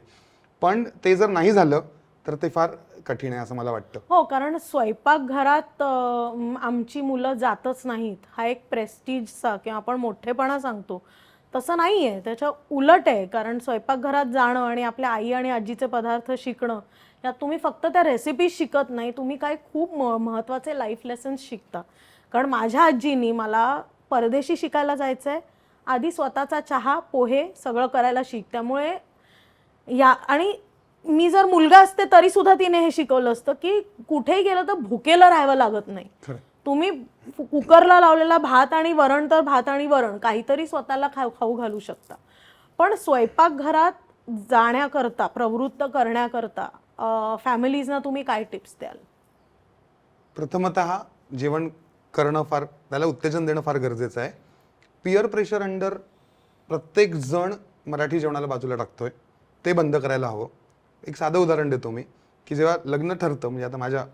पण ते जर नाही झालं तर ते फार कठीण आहे असं मला वाटतं. हो, कारण स्वयंपाकघरात आमची मुलं जातच नाहीत हा एक प्रेस्टिजचा किंवा आपण मोठेपणा सांगतो तसं नाही आहे, त्याच्या उलट आहे. कारण स्वयंपाकघरात जाणं आणि आपल्या आई आणि आजीचे पदार्थ शिकणं यात तुम्ही फक्त त्या रेसिपी शिकत नाही, तुम्ही काय खूप महत्त्वाचे लाईफ लेसन्स शिकता. कारण माझ्या आजीनी मला परदेशी शिकायला जायचं आहे, आधी स्वतःचा चहा, पोहे सगळं करायला शिक. त्यामुळे आणि मी जर मुलगा असते तरी सुद्धा तिने हे शिकवलं असतं की कुठेही गेलं तर भुकेलं राहावं लागत नाही. तुम्ही कुकरला लावलेला भात आणि वरण तर भात आणि वरण काहीतरी स्वतःला खाऊ घालू शकता. पण स्वयंपाकघरात जाण्याकरता, प्रवृत्त करण्याकरता फॅमिलीजना तुम्ही काय टिप्स द्याल? प्रथमतः जेवण करणं फार, त्याला उत्तेजन देणं फार गरजेचं आहे. पिअर प्रेशर अंडर प्रत्येक जण मराठी जेवणाला बाजूला टाकतोय, ते बंद करायला हवं. एक साधं उदाहरण देतो मी की जेव्हा लग्न ठरतं, म्हणजे आता माझ्या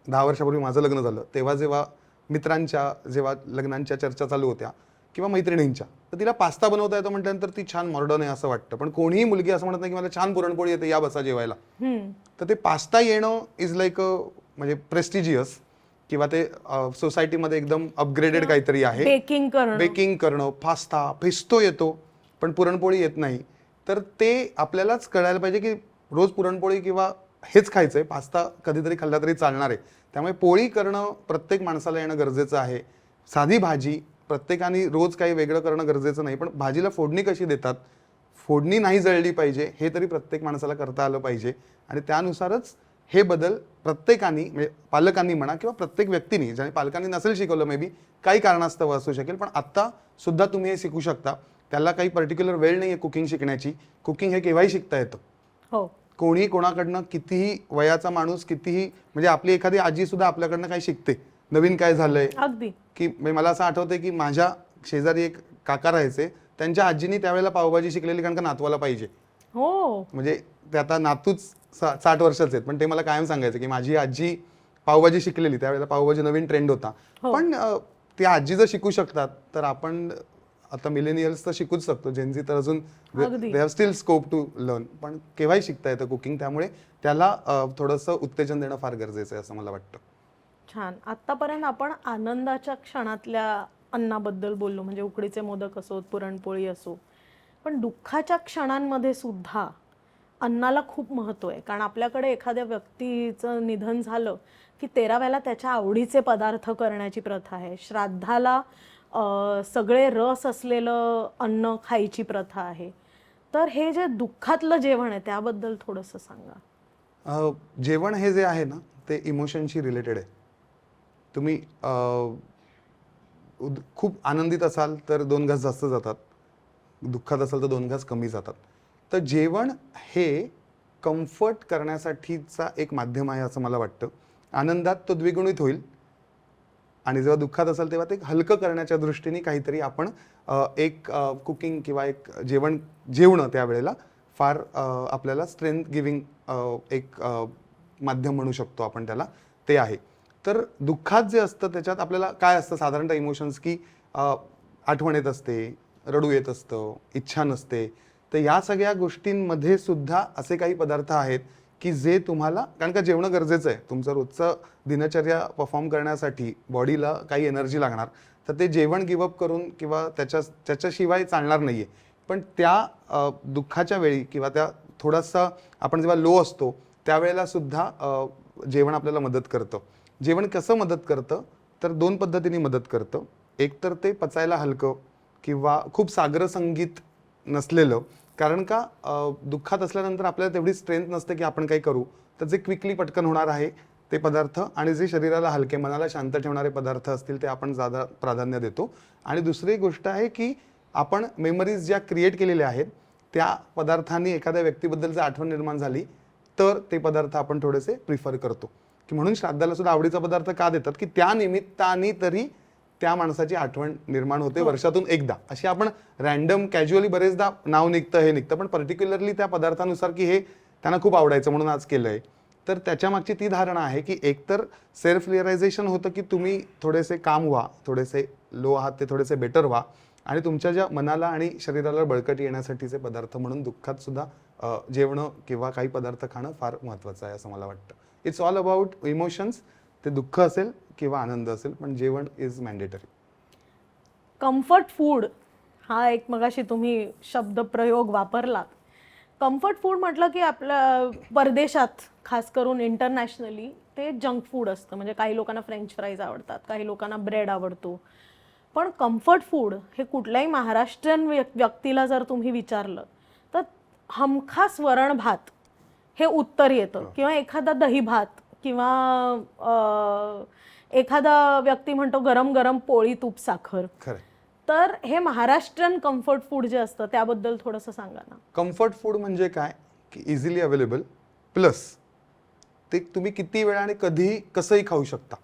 10 वर्षापूर्वी माझं लग्न झालं, तेव्हा जेव्हा मित्रांच्या जेव्हा लग्नांच्या चर्चा चालू होत्या किंवा मैत्रिणींच्या, तर तिला पास्ता बनवता येतो म्हटल्यानंतर ती छान मॉडर्न आहे असं वाटतं. पण कोणीही मुलगी असं म्हणत नाही की मला छान पुरणपोळी येते, या बसा जेवायला. तर ते पास्ता येणं इज लाईक म्हणजे प्रेस्टिजियस, किंवा ते सोसायटीमध्ये एकदम अपग्रेडेड काहीतरी आहे. बेकिंग करणं, पास्ता पेस्टो येतो पण पुरणपोळी येत नाही. तर ते आपल्यालाच कळायला पाहिजे की रोज पुरणपोळी किंवा हेच खायचंय, पास्ता कधीतरी खाल्ला तरी चालणार आहे. त्यामुळे पोळी करणं प्रत्येक माणसाला येणं गरजेचं आहे. साधी भाजी प्रत्येकाने रोज काही वेगळं करणं गरजेचं नाही, पण भाजीला फोडणी कशी देतात, फोडणी नाही जळली पाहिजे हे तरी प्रत्येक माणसाला करता आलं पाहिजे. आणि त्यानुसारच हे बदल प्रत्येकाने, म्हणजे पालकांनी म्हणा किंवा प्रत्येक व्यक्तीने, ज्याने पालकांनी नसेल शिकवलं, मे बी काही कारणास्तव असू शकेल, पण आत्ता सुद्धा तुम्ही हे शिकू शकता. त्याला काही पर्टिक्युलर वेळ नाही आहे कुकिंग शिकण्याची. कुकिंग हे केव्हाही शिकता येतं. हो, कोणी कोणाकडनं, कितीही वयाचा माणूस, कितीही, म्हणजे आपली एखादी आजी सुद्धा आपल्याकडनं काही शिकते, नवीन काय झालंय. अगदी. की मला असं आठवतंय की माझ्या शेजारी एक काका राहायचे, त्यांच्या आजीनी त्यावेळेला पावभाजी शिकलेली, कारण का नातवाला पाहिजे. हो, म्हणजे ते आता नातूच 60 वर्षाचे आहेत, पण ते मला कायम सांगायचं की माझी आजी पावभाजी शिकलेली, त्यावेळेला पावभाजी नवीन ट्रेंड होता. पण त्या आजी जर शिकू शकतात तर आपण आता मिलेनियल्स तर शिकूच शकतो. जेनझी तर अजून they have still scope to learn, पण केव्हाही शिकता येतं कुकिंग. त्यामुळे त्याला थोडंसं उत्तेजन देणं फार गरजेचं आहे असं मला वाटतं. छान. आतापर्यंत आपण आनंदाच्या क्षणातल्या अन्नाबद्दल बोललो, म्हणजे उकडीचे मोदक असो, पुरणपोळी असो. पण दुःखाच्या क्षणांमध्ये सुद्धा अन्नाला खूप महत्त्व आहे. कारण आपल्याकडे एखाद्या व्यक्तीचं निधन झालं की 13व्याला त्याच्या आवडीचे पदार्थ करण्याची प्रथा आहे. श्राद्धाला सगळे रस असलेलं अन्न खायची प्रथा आहे. तर हे जे दुःखातलं जेवण आहे त्याबद्दल थोडंसं सांगा. जेवण हे जे आहे ना, ते इमोशनशी रिलेटेड आहे. तुम्ही खूप आनंदित असाल तर 2 घास जास्त जातात, दुःखात असाल तर 2 घास कमी जातात. तर जेवण हे कम्फर्ट करण्यासाठीचा एक माध्यम आहे असं मला वाटतं. आनंदात तो द्विगुणित होईल, आणि जेव्हा दुःखात असाल तेव्हा ते हलकं करण्याच्या दृष्टीने काहीतरी आपण एक कुकिंग किंवा एक जेवणं त्यावेळेला फार आपल्याला स्ट्रेंथ गिविंग एक माध्यम म्हणू शकतो आपण त्याला, ते आहे. तर दुःखात जे असतं त्याच्यात आपल्याला काय असतं साधारणतः इमोशन्स, की आठवण येत असते, रडू येत असतं, इच्छा नसते. तर या सगळ्या गोष्टींमध्ये सुद्धा असे काही पदार्थ आहेत की जे तुम्हाला, कारण का जेवणं गरजेचं आहे, तुमचं रोजचं दिनचर्या परफॉर्म करण्यासाठी बॉडीला काही एनर्जी लागणार, तर ते जेवण गिवअप करून किंवा त्याच्याशिवाय चालणार नाही आहे. पण त्या दुःखाच्या वेळी किंवा त्या थोडासा आपण जेव्हा लो असतो त्यावेळेला सुद्धा जेवण आपल्याला मदत करतं. जेवण कसं मदत करतं तर 2 पद्धतीने मदत करतं. एक तर ते पचायला हलकं किंवा खूप साग्रसंगीत नसलेलं, कारण का दुःखात असल्यानंतर आपल्याला तेवढी स्ट्रेंथ नसते की आपण काही करू, तर जे क्विकली पटकन होणार आहे ते पदार्थ आणि जे शरीराला हलके, मनाला शांत ठेवणारे पदार्थ असतील ते आपण ज्यादा प्राधान्य देतो. आणि दुसरी गोष्ट आहे की आपण मेमरीज ज्या क्रिएट केलेल्या आहेत त्या पदार्थांनी एखाद्या व्यक्तीबद्दल जर आठवण निर्माण झाली तर ते पदार्थ आपण थोडेसे प्रिफर करतो. की म्हणून श्राद्धाला सुद्धा आवडीचा पदार्थ का देतात, की त्या निमित्ताने तरी त्या माणसाची आठवण निर्माण होते वर्षातून एकदा. अशी आपण रॅन्डम कॅज्युअली बरेचदा नाव निघतं, हे निघतं, पण पर्टिक्युलरली त्या पदार्थानुसार की हे त्यांना खूप आवडायचं म्हणून आज केलंय. तर त्याच्या मागची ती धारणा आहे की एकतर सेल्फ रिअलायझेशन होतं की तुम्ही थोडेसे काम व्हा, थोडेसे लो आहात ते थोडेसे बेटर व्हा, आणि तुमच्या ज्या मनाला आणि शरीराला बळकटी येण्यासाठीचे पदार्थ म्हणून दुःखात सुद्धा जेवणं किंवा काही पदार्थ खाणं फार महत्त्वाचं आहे असं मला वाटतं. It's all about emotions. ते दुःख असेल किंवा आनंद असेल, पण जेवण इज मॅन्डेटरी. कम्फर्ट फूड हा एक मगाशी तुम्ही शब्दप्रयोग वापरलात. कम्फर्ट फूड म्हटलं की आपल्या परदेशात खास करून इंटरनॅशनली ते जंक फूड असतं. म्हणजे काही लोकांना फ्रेंच फ्राईज आवडतात, काही लोकांना ब्रेड आवडतो. पण कम्फर्ट फूड हे कुठल्याही महाराष्ट्रीयन व्यक्तीला जर तुम्ही विचारलं तर हमखास वरण भात हे उत्तर येतं, किंवा एखादा दही भात, किंवा एखादा व्यक्ती म्हणतो गरम गरम पोळी तूप साखर. खरं. तर हे महाराष्ट्रीयन कम्फर्ट फूड जे असतं त्याबद्दल थोडंसं सांगा ना. कम्फर्ट फूड म्हणजे काय की इझिली अवेलेबल, प्लस ते तुम्ही किती वेळा आणि कधीही कसंही खाऊ शकता.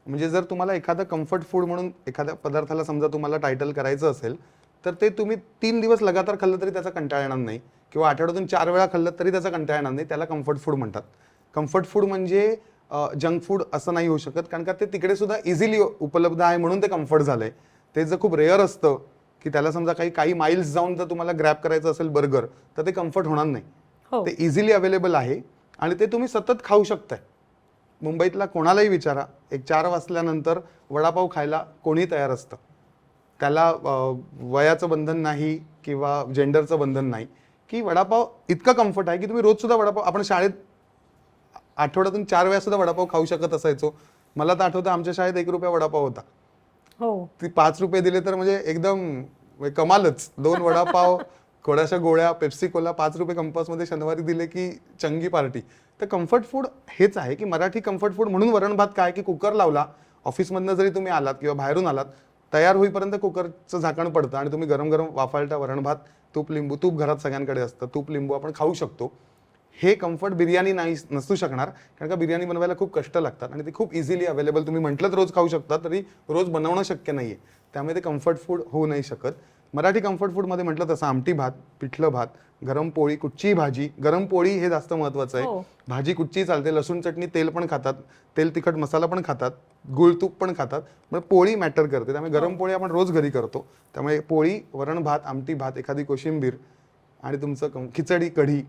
म्हणजे जर तुम्हाला एखादा कम्फर्ट फूड म्हणून एखाद्या पदार्थाला समजा तुम्हाला टायटल करायचं असेल तर ते तुम्ही 3 दिवस लगातार खाल्लं तरी त्याचा कंटाळा येणार नाही, किंवा आठवड्यातून 4 वेळा खाल्लं तरी त्याचा कंटाळा येणार नाही. त्याला कम्फर्ट फूड म्हणतात. कम्फर्ट फूड म्हणजे जंक फूड असं नाही होऊ शकत, कारण का ते तिकडे सुद्धा इझिली उपलब्ध आहे म्हणून ते कम्फर्ट झालंय. ते जर खूप रेअर असतं की त्याला समजा काही माइल्स जाऊन जर तुम्हाला ग्रॅब करायचं असेल बर्गर तर ते कम्फर्ट होणार नाही. हो. ते इझिली अवेलेबल आहे आणि ते तुम्ही सतत खाऊ शकताय. मुंबईतला कोणालाही विचारा, एक 4 वाजल्यानंतर वडापाव खायला कोणी तयार असतं. त्याला वयाचं बंधन नाही किंवा जेंडरचं बंधन नाही, की वडापाव इतका कम्फर्ट आहे की तुम्ही रोज सुद्धा वडापाव, आपण शाळेत आठवड्यातून 4 वेळा सुद्धा वडापाव खाऊ शकत असायचो. मला तर आठवतं आमच्या शाळेत 1 रुपया वडापाव होता. हो. ती 5 रुपये दिले तर म्हणजे एकदम कमालच. 2 वडापाव, थोड्याशा गोळ्या, पेप्सी कोला, 5 रुपये कंपासमध्ये शनिवारी दिले की चंगी पार्टी. तर कम्फर्ट फूड हेच आहे की मराठी कम्फर्ट फूड म्हणून वरण भात काय की कुकर लावला, ऑफिसमधनं जरी तुम्ही आलात किंवा बाहेरून आलात, तयार होईपर्यंत कुकरचं झाकण पडतं आणि तुम्ही गरम गरम वाफाळटा वरण भात, तूप लिंबू, तूप घरात सगळ्यांकडे असतं, तूप लिंबू आपण खाऊ शकतो. हे कम्फर्ट बिर्याणी नाही नसू शकणार, कारण का बिर्याणी बनवायला खूप कष्ट लागतात आणि ते खूप इझिली अवेलेबल, तुम्ही म्हटलं रोज खाऊ शकता तरी रोज बनवणं शक्य नाहीये. त्यामुळे ते कम्फर्ट फूड होऊ नाही शकत. मराठी कम्फर्ट फूडमध्ये म्हटलं तसं आमटी भात, पिठलं भात, गरम पोळी, कुठचीही भाजी, गरम पोळी हे जास्त महत्वाचं आहे. भाजी कुठचीही चालते, लसूण चटणी, तेल पण खातात, तेल तिखट मसाला पण खातात, गुळ तूप पण खातात, म्हणजे पोळी मॅटर करते. त्यामुळे गरम पोळी आपण रोज घरी करतो. त्यामुळे पोळी, वरण भात, आमटी भात, एखादी कोशिंबीर आणि तुमचं खिचडी कढी,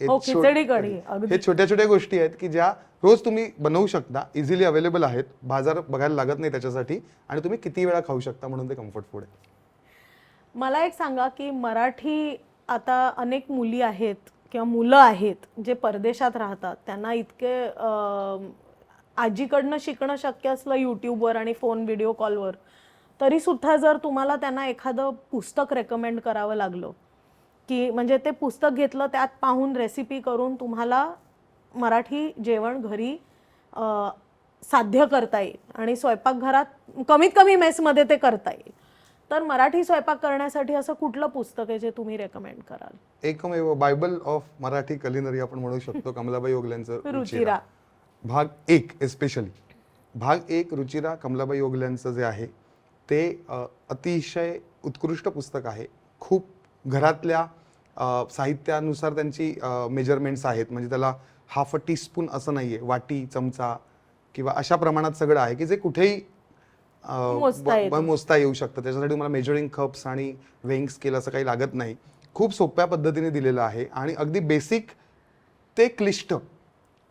हे छोट्या छोट्या गोष्टी आहेत की ज्या रोज तुम्ही बनवू शकता, इझिली अवेलेबल आहेत, बाजार बघायला लागत नाही त्याच्यासाठी, आणि तुम्ही किती वेळा खाऊ शकता, म्हणून ते कम्फर्ट फूड आहे. मला एक सांगा की मराठी, आता अनेक मुली आहेत किंवा मुलं आहेत जे परदेशात राहतात, त्यांना इतके आजीकडनं शिकणं शक्य असलं यूट्यूबवर आणि फोन व्हिडिओ कॉलवर, तरी सुद्धा जर तुम्हाला त्यांना एखादं पुस्तक रेकमेंड करावं लागलं की म्हणजे ते पुस्तक घेतलं, त्यात पाहून रेसिपी करून तुम्हाला मराठी जेवण घरी साध्य करता येईल आणि स्वयंपाकघरात कमीत कमी मेसमध्ये ते करता येईल, तर मराठी स्वयंपाक करण्यासाठी असं कुठलं पुस्तक आहे जे तुम्ही रेकमेंड कराल? एकमेव बायबल ऑफ मराठी कलिनरी आपण म्हणू शकतो, कमलाबाई ओगल्यांचं रुचिरा. भाग 1 एस्पेशली भाग 1 रुचिरा कमलाबाई ओगल्यांचं जे आहे ते अतिशय उत्कृष्ट पुस्तक आहे. खूप घरातल्या साहित्यानुसार त्यांची मेजरमेंट्स आहेत, म्हणजे त्याला हाफ अ टीस्पून असं नाहीये, वाटी, चमचा किंवा अशा प्रमाणात सगळं आहे की जे कुठेही मोजता येऊ शकतं. त्याच्यासाठी तुम्हाला मेजरिंग कप्स आणि वेइंग स्केल असं काही लागत नाही. खूप सोप्या पद्धतीने दिलेलं आहे आणि अगदी बेसिक ते क्लिष्ट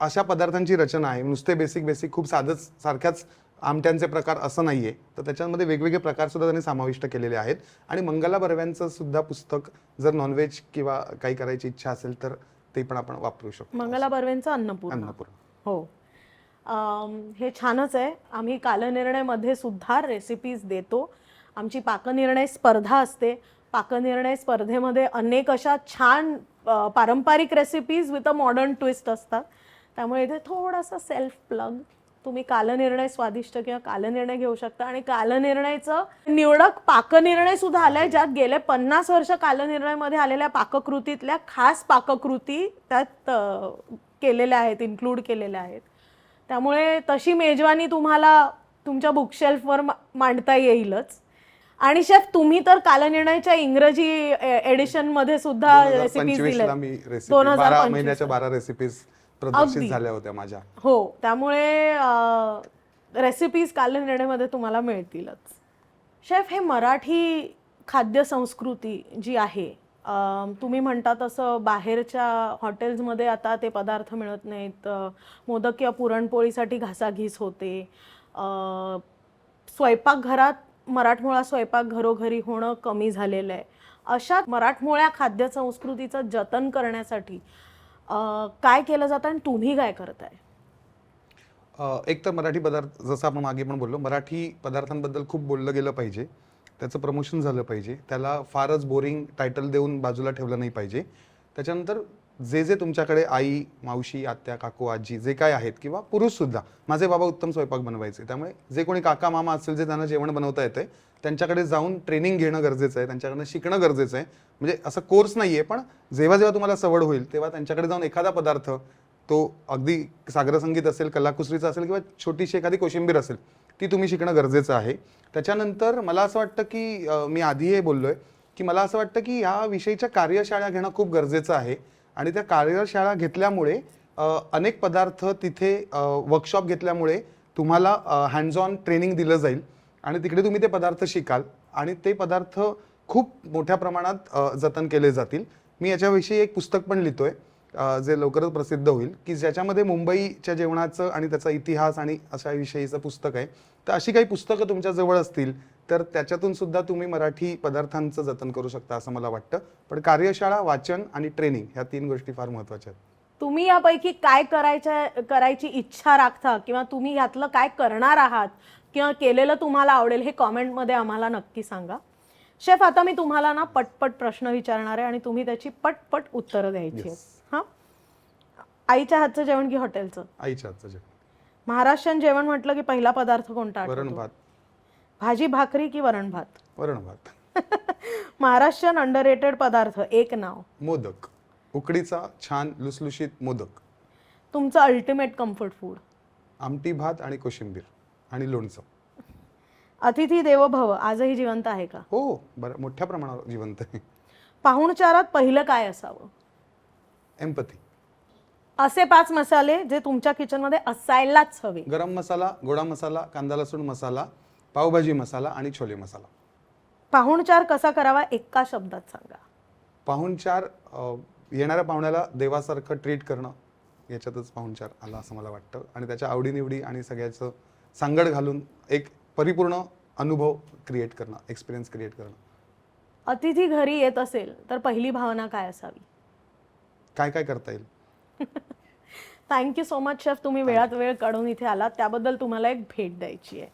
अशा पदार्थांची रचना आहे. नुसते बेसिक खूप सारख्याच आमट्यांचे प्रकार असं नाहीये, तर त्याच्यामध्ये वेगवेगळे प्रकार सुद्धा त्यांनी समाविष्ट केलेले आहेत. आणि मंगला बर्व्यांचं सुद्धा पुस्तक, जर नॉनव्हेज किंवा काही करायची इच्छा असेल तर ते पण आपण वापरू शकतो. मंगला बर्व्यांचं अन्नपूर्णा. हो, हे छानच आहे. आम्ही कालनिर्णयमध्ये सुद्धा रेसिपीज देतो. आमची पाकनिर्णय स्पर्धा असते. पाकनिर्णय स्पर्धेमध्ये अनेक अशा छान पारंपरिक recipes with a modern twist असतात. त्यामुळे इथे थोडासा सेल्फ प्लग, तुम्ही कालनिर्णय स्वादिष्ट किंवा कालनिर्णय घेऊ शकता. आणि कालनिर्णयचं निवडक पाकनिर्णय सुद्धा आलाय, ज्यात गेले 50 वर्ष कालनिर्णयमध्ये आलेल्या पाककृतीतल्या खास पाककृती त्यात केलेल्या आहेत, इन्क्लूड केलेल्या आहेत. त्यामुळे तशी मेजवानी तुम्हाला तुमच्या बुकशेल्फवर मांडता येईलच. आणि शेफ, तुम्ही तर कालनिर्णयच्या इंग्रजी एडिशन मध्ये सुद्धा रेसिपीज दिल्या. 12 महिन्याच्या 12 रेसिपीज प्रदर्शित झाल्या होत्या माझ्या. हो, त्यामुळे रेसिपीज कालनिर्णयमध्ये तुम्हाला मिळतीलच. शेफ, हे मराठी खाद्य संस्कृती जी आहे, तुम्ही म्हणता तसं बाहेरच्या हॉटेल्समध्ये आता ते पदार्थ मिळत नाहीत. मोदक किंवा पुरणपोळीसाठी घासाघीस होते. स्वयंपाकघरात मराठमोळा स्वयंपाक घरोघरी होणं कमी झालेलं आहे. अशा मराठमोळ्या खाद्य संस्कृतीचं जतन करण्यासाठी काय केलं जातं आणि तुम्ही काय करताय? एक तर मराठी पदार्थ, जसं आपण मागे पण बोललो, मराठी पदार्थांबद्दल खूप बोललं गेलं पाहिजे, त्याचं प्रमोशन झालं पाहिजे, त्याला फारच बोरिंग टायटल देऊन बाजूला ठेवलं नाही पाहिजे. त्याच्यानंतर जे तुमच्याकडे आई, मावशी, आत्या, काकू, आजी जे काय आहेत, किंवा पुरुष सुद्धा, माझे बाबा उत्तम स्वयंपाक बनवायचे, त्यामुळे जे कोणी काका मामा असेल जे त्यांना जेवण बनवता येते, त्यांच्याकडे जाऊन ट्रेनिंग घेणं गरजेचं आहे, त्यांच्याकडनं शिकणं गरजेचं आहे. म्हणजे असं कोर्स नाहीये, पण जेव्हा जेव्हा तुम्हाला सवड होईल तेव्हा त्यांच्याकडे जाऊन एखादा पदार्थ, तो अगदी सागरसंगीत असेल, कलाकुसरीचा असेल किंवा छोटीशी एखादी कोशिंबीर असेल, ती तुम्ही शिकणं गरजेचं आहे. त्याच्यानंतर मला असं वाटतं की मी आधी हे बोललोय की मला असं वाटतं की या विषयीच्या कार्यशाळा घेणं खूप गरजेचं आहे. आणि त्या कार्यशाळा घेतल्यामुळे अनेक पदार्थ तिथे वर्कशॉप घेतल्यामुळे तुम्हाला हँड्स ऑन ट्रेनिंग दिलं जाईल आणि तिकडे तुम्ही ते पदार्थ शिकाल आणि ते पदार्थ खूप मोठ्या प्रमाणात जतन केले जातील. मी याच्याविषयी एक पुस्तक पण लिहितोय जे लवकरच प्रसिद्ध होईल, की ज्याच्यामध्ये मुंबईच्या जेवणाचं आणि त्याचा इतिहास आणि अशा विषयीचं पुस्तक आहे. तर अशी काही पुस्तकं तुमच्या जवळ असतील तर त्याच्यातून सुद्धा तुम्ही मराठी पदार्थांचं जतन करू शकता असं मला वाटतं. पण कार्यशाळा, वाचन आणि ट्रेनिंग ह्या 3 गोष्टी फार महत्त्वाच्या आहेत. तुम्ही यापैकी काय करायची इच्छा राखता किंवा तुम्ही यातलं काय करणार आहात किंवा केलेलं तुम्हाला आवडेल हे कॉमेंटमध्ये आम्हाला नक्की सांगा. शेफ, आता मी तुम्हाला ना पटपट प्रश्न विचारणार आहे आणि तुम्ही त्याची पटपट उत्तरं द्यायची आहेत. हां, आईच्या हातचं जेवण की हॉटेलचं? आईच्या हातचं जेवण. महाराष्ट्रीयन जेवण म्हटलं की पहिला पदार्थ कोणता आठवतो? वरण भात. भाजी भाकरी की वरण भात? वरण भात. महाराष्ट्रीयन अंडररेटेड पदार्थ एक नाव? मोदक. उकडीचा छान लुसलुशीत मोदक. तुमचं अल्टिमेट कम्फर्ट फूड? आमटी भात आणि कोशिंबीर आणि लोणचं. अतिथी देवो भव आजही जिवंत आहे का? हो, बरं मोठ्या प्रमाणावर जिवंत आहे. पाहुणचारात पहिलं काय असावं? एम्पथी. असे 5 मसाले जे तुमच्या किचनमध्ये असायलाच हवे? गरम मसाला, गोडा मसाला, कांदा लसूण मसाला, पावभाजी मसाला आणि छोले मसाला. पाहुणचार कसा करावा एका शब्दात सांगा? पाहुणचार येणाऱ्या पाहुण्याला देवासारखं ट्रीट करणं, याच्यातच पाहुणचार आला असं मला वाटतं. आणि त्याच्या आवडीनिवडी आणि सगळ्याचं सांगड घालून एक परिपूर्ण अनुभव क्रिएट करणं, एक्सपिरियन्स क्रिएट करणं. अतिथी घरी येत असेल तर पहिली भावना काय असावी? काय काय करता येईल. थँक्यू सो मच शेफ, तुम्ही वेळात वेळ काढून इथे आलात त्याबद्दल तुम्हाला एक भेट द्यायची आहे.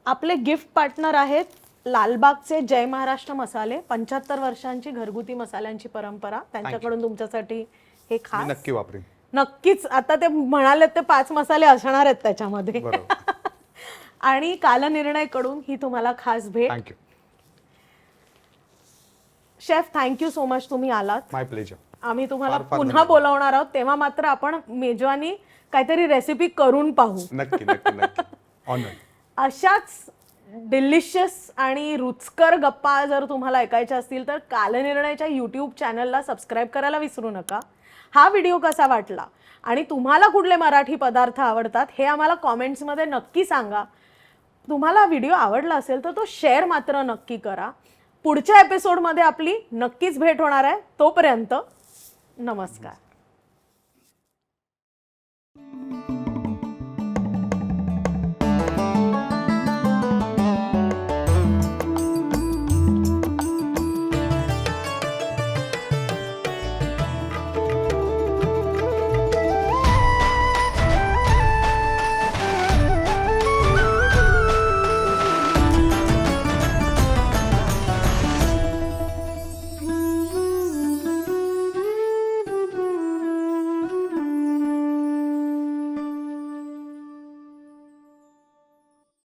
आपले गिफ्ट पार्टनर आहेत लालबागचे जय महाराष्ट्र मसाले. 75 वर्षांची घरगुती मसाल्यांची परंपरा. त्यांच्याकडून तुमच्यासाठी हे मी खास. नक्की वापरेन. नक्कीच. आता ते म्हणाले ते 5 मसाले असणार आहेत त्याच्यामध्ये. बरोबर. आणि कालनिर्णय कडून ही तुम्हाला खास भेट. Thank you. Chef, thank you so much, तुम्ही आलात. माय प्लेजर. आम्ही तुम्हाला फार फार पुन्हा धन्यवाद. बोलावणार आहोत, तेव्हा मात्र आपण मेजवानी काहीतरी रेसिपी करून पाहू. नक्की नक्की नक्की. ऑनर. अशाच डिलिशियस आणि रुचकर गप्पा जर तुम्हाला ऐकायच्या असतील तर कालनिर्णयच्या यूट्यूब चॅनलला सबस्क्राईब करायला विसरू नका. हा व्हिडिओ कसा वाटला आणि तुम्हाला कुठले मराठी पदार्थ आवडतात हे आम्हाला कॉमेंट्समध्ये नक्की सांगा. तुम्हाला व्हिडिओ आवडला असेल तर तो शेअर मात्र नक्की करा. पुढच्या एपिसोडमध्ये आपली नक्कीच भेट होणार आहे. तोपर्यंत नमस्कार.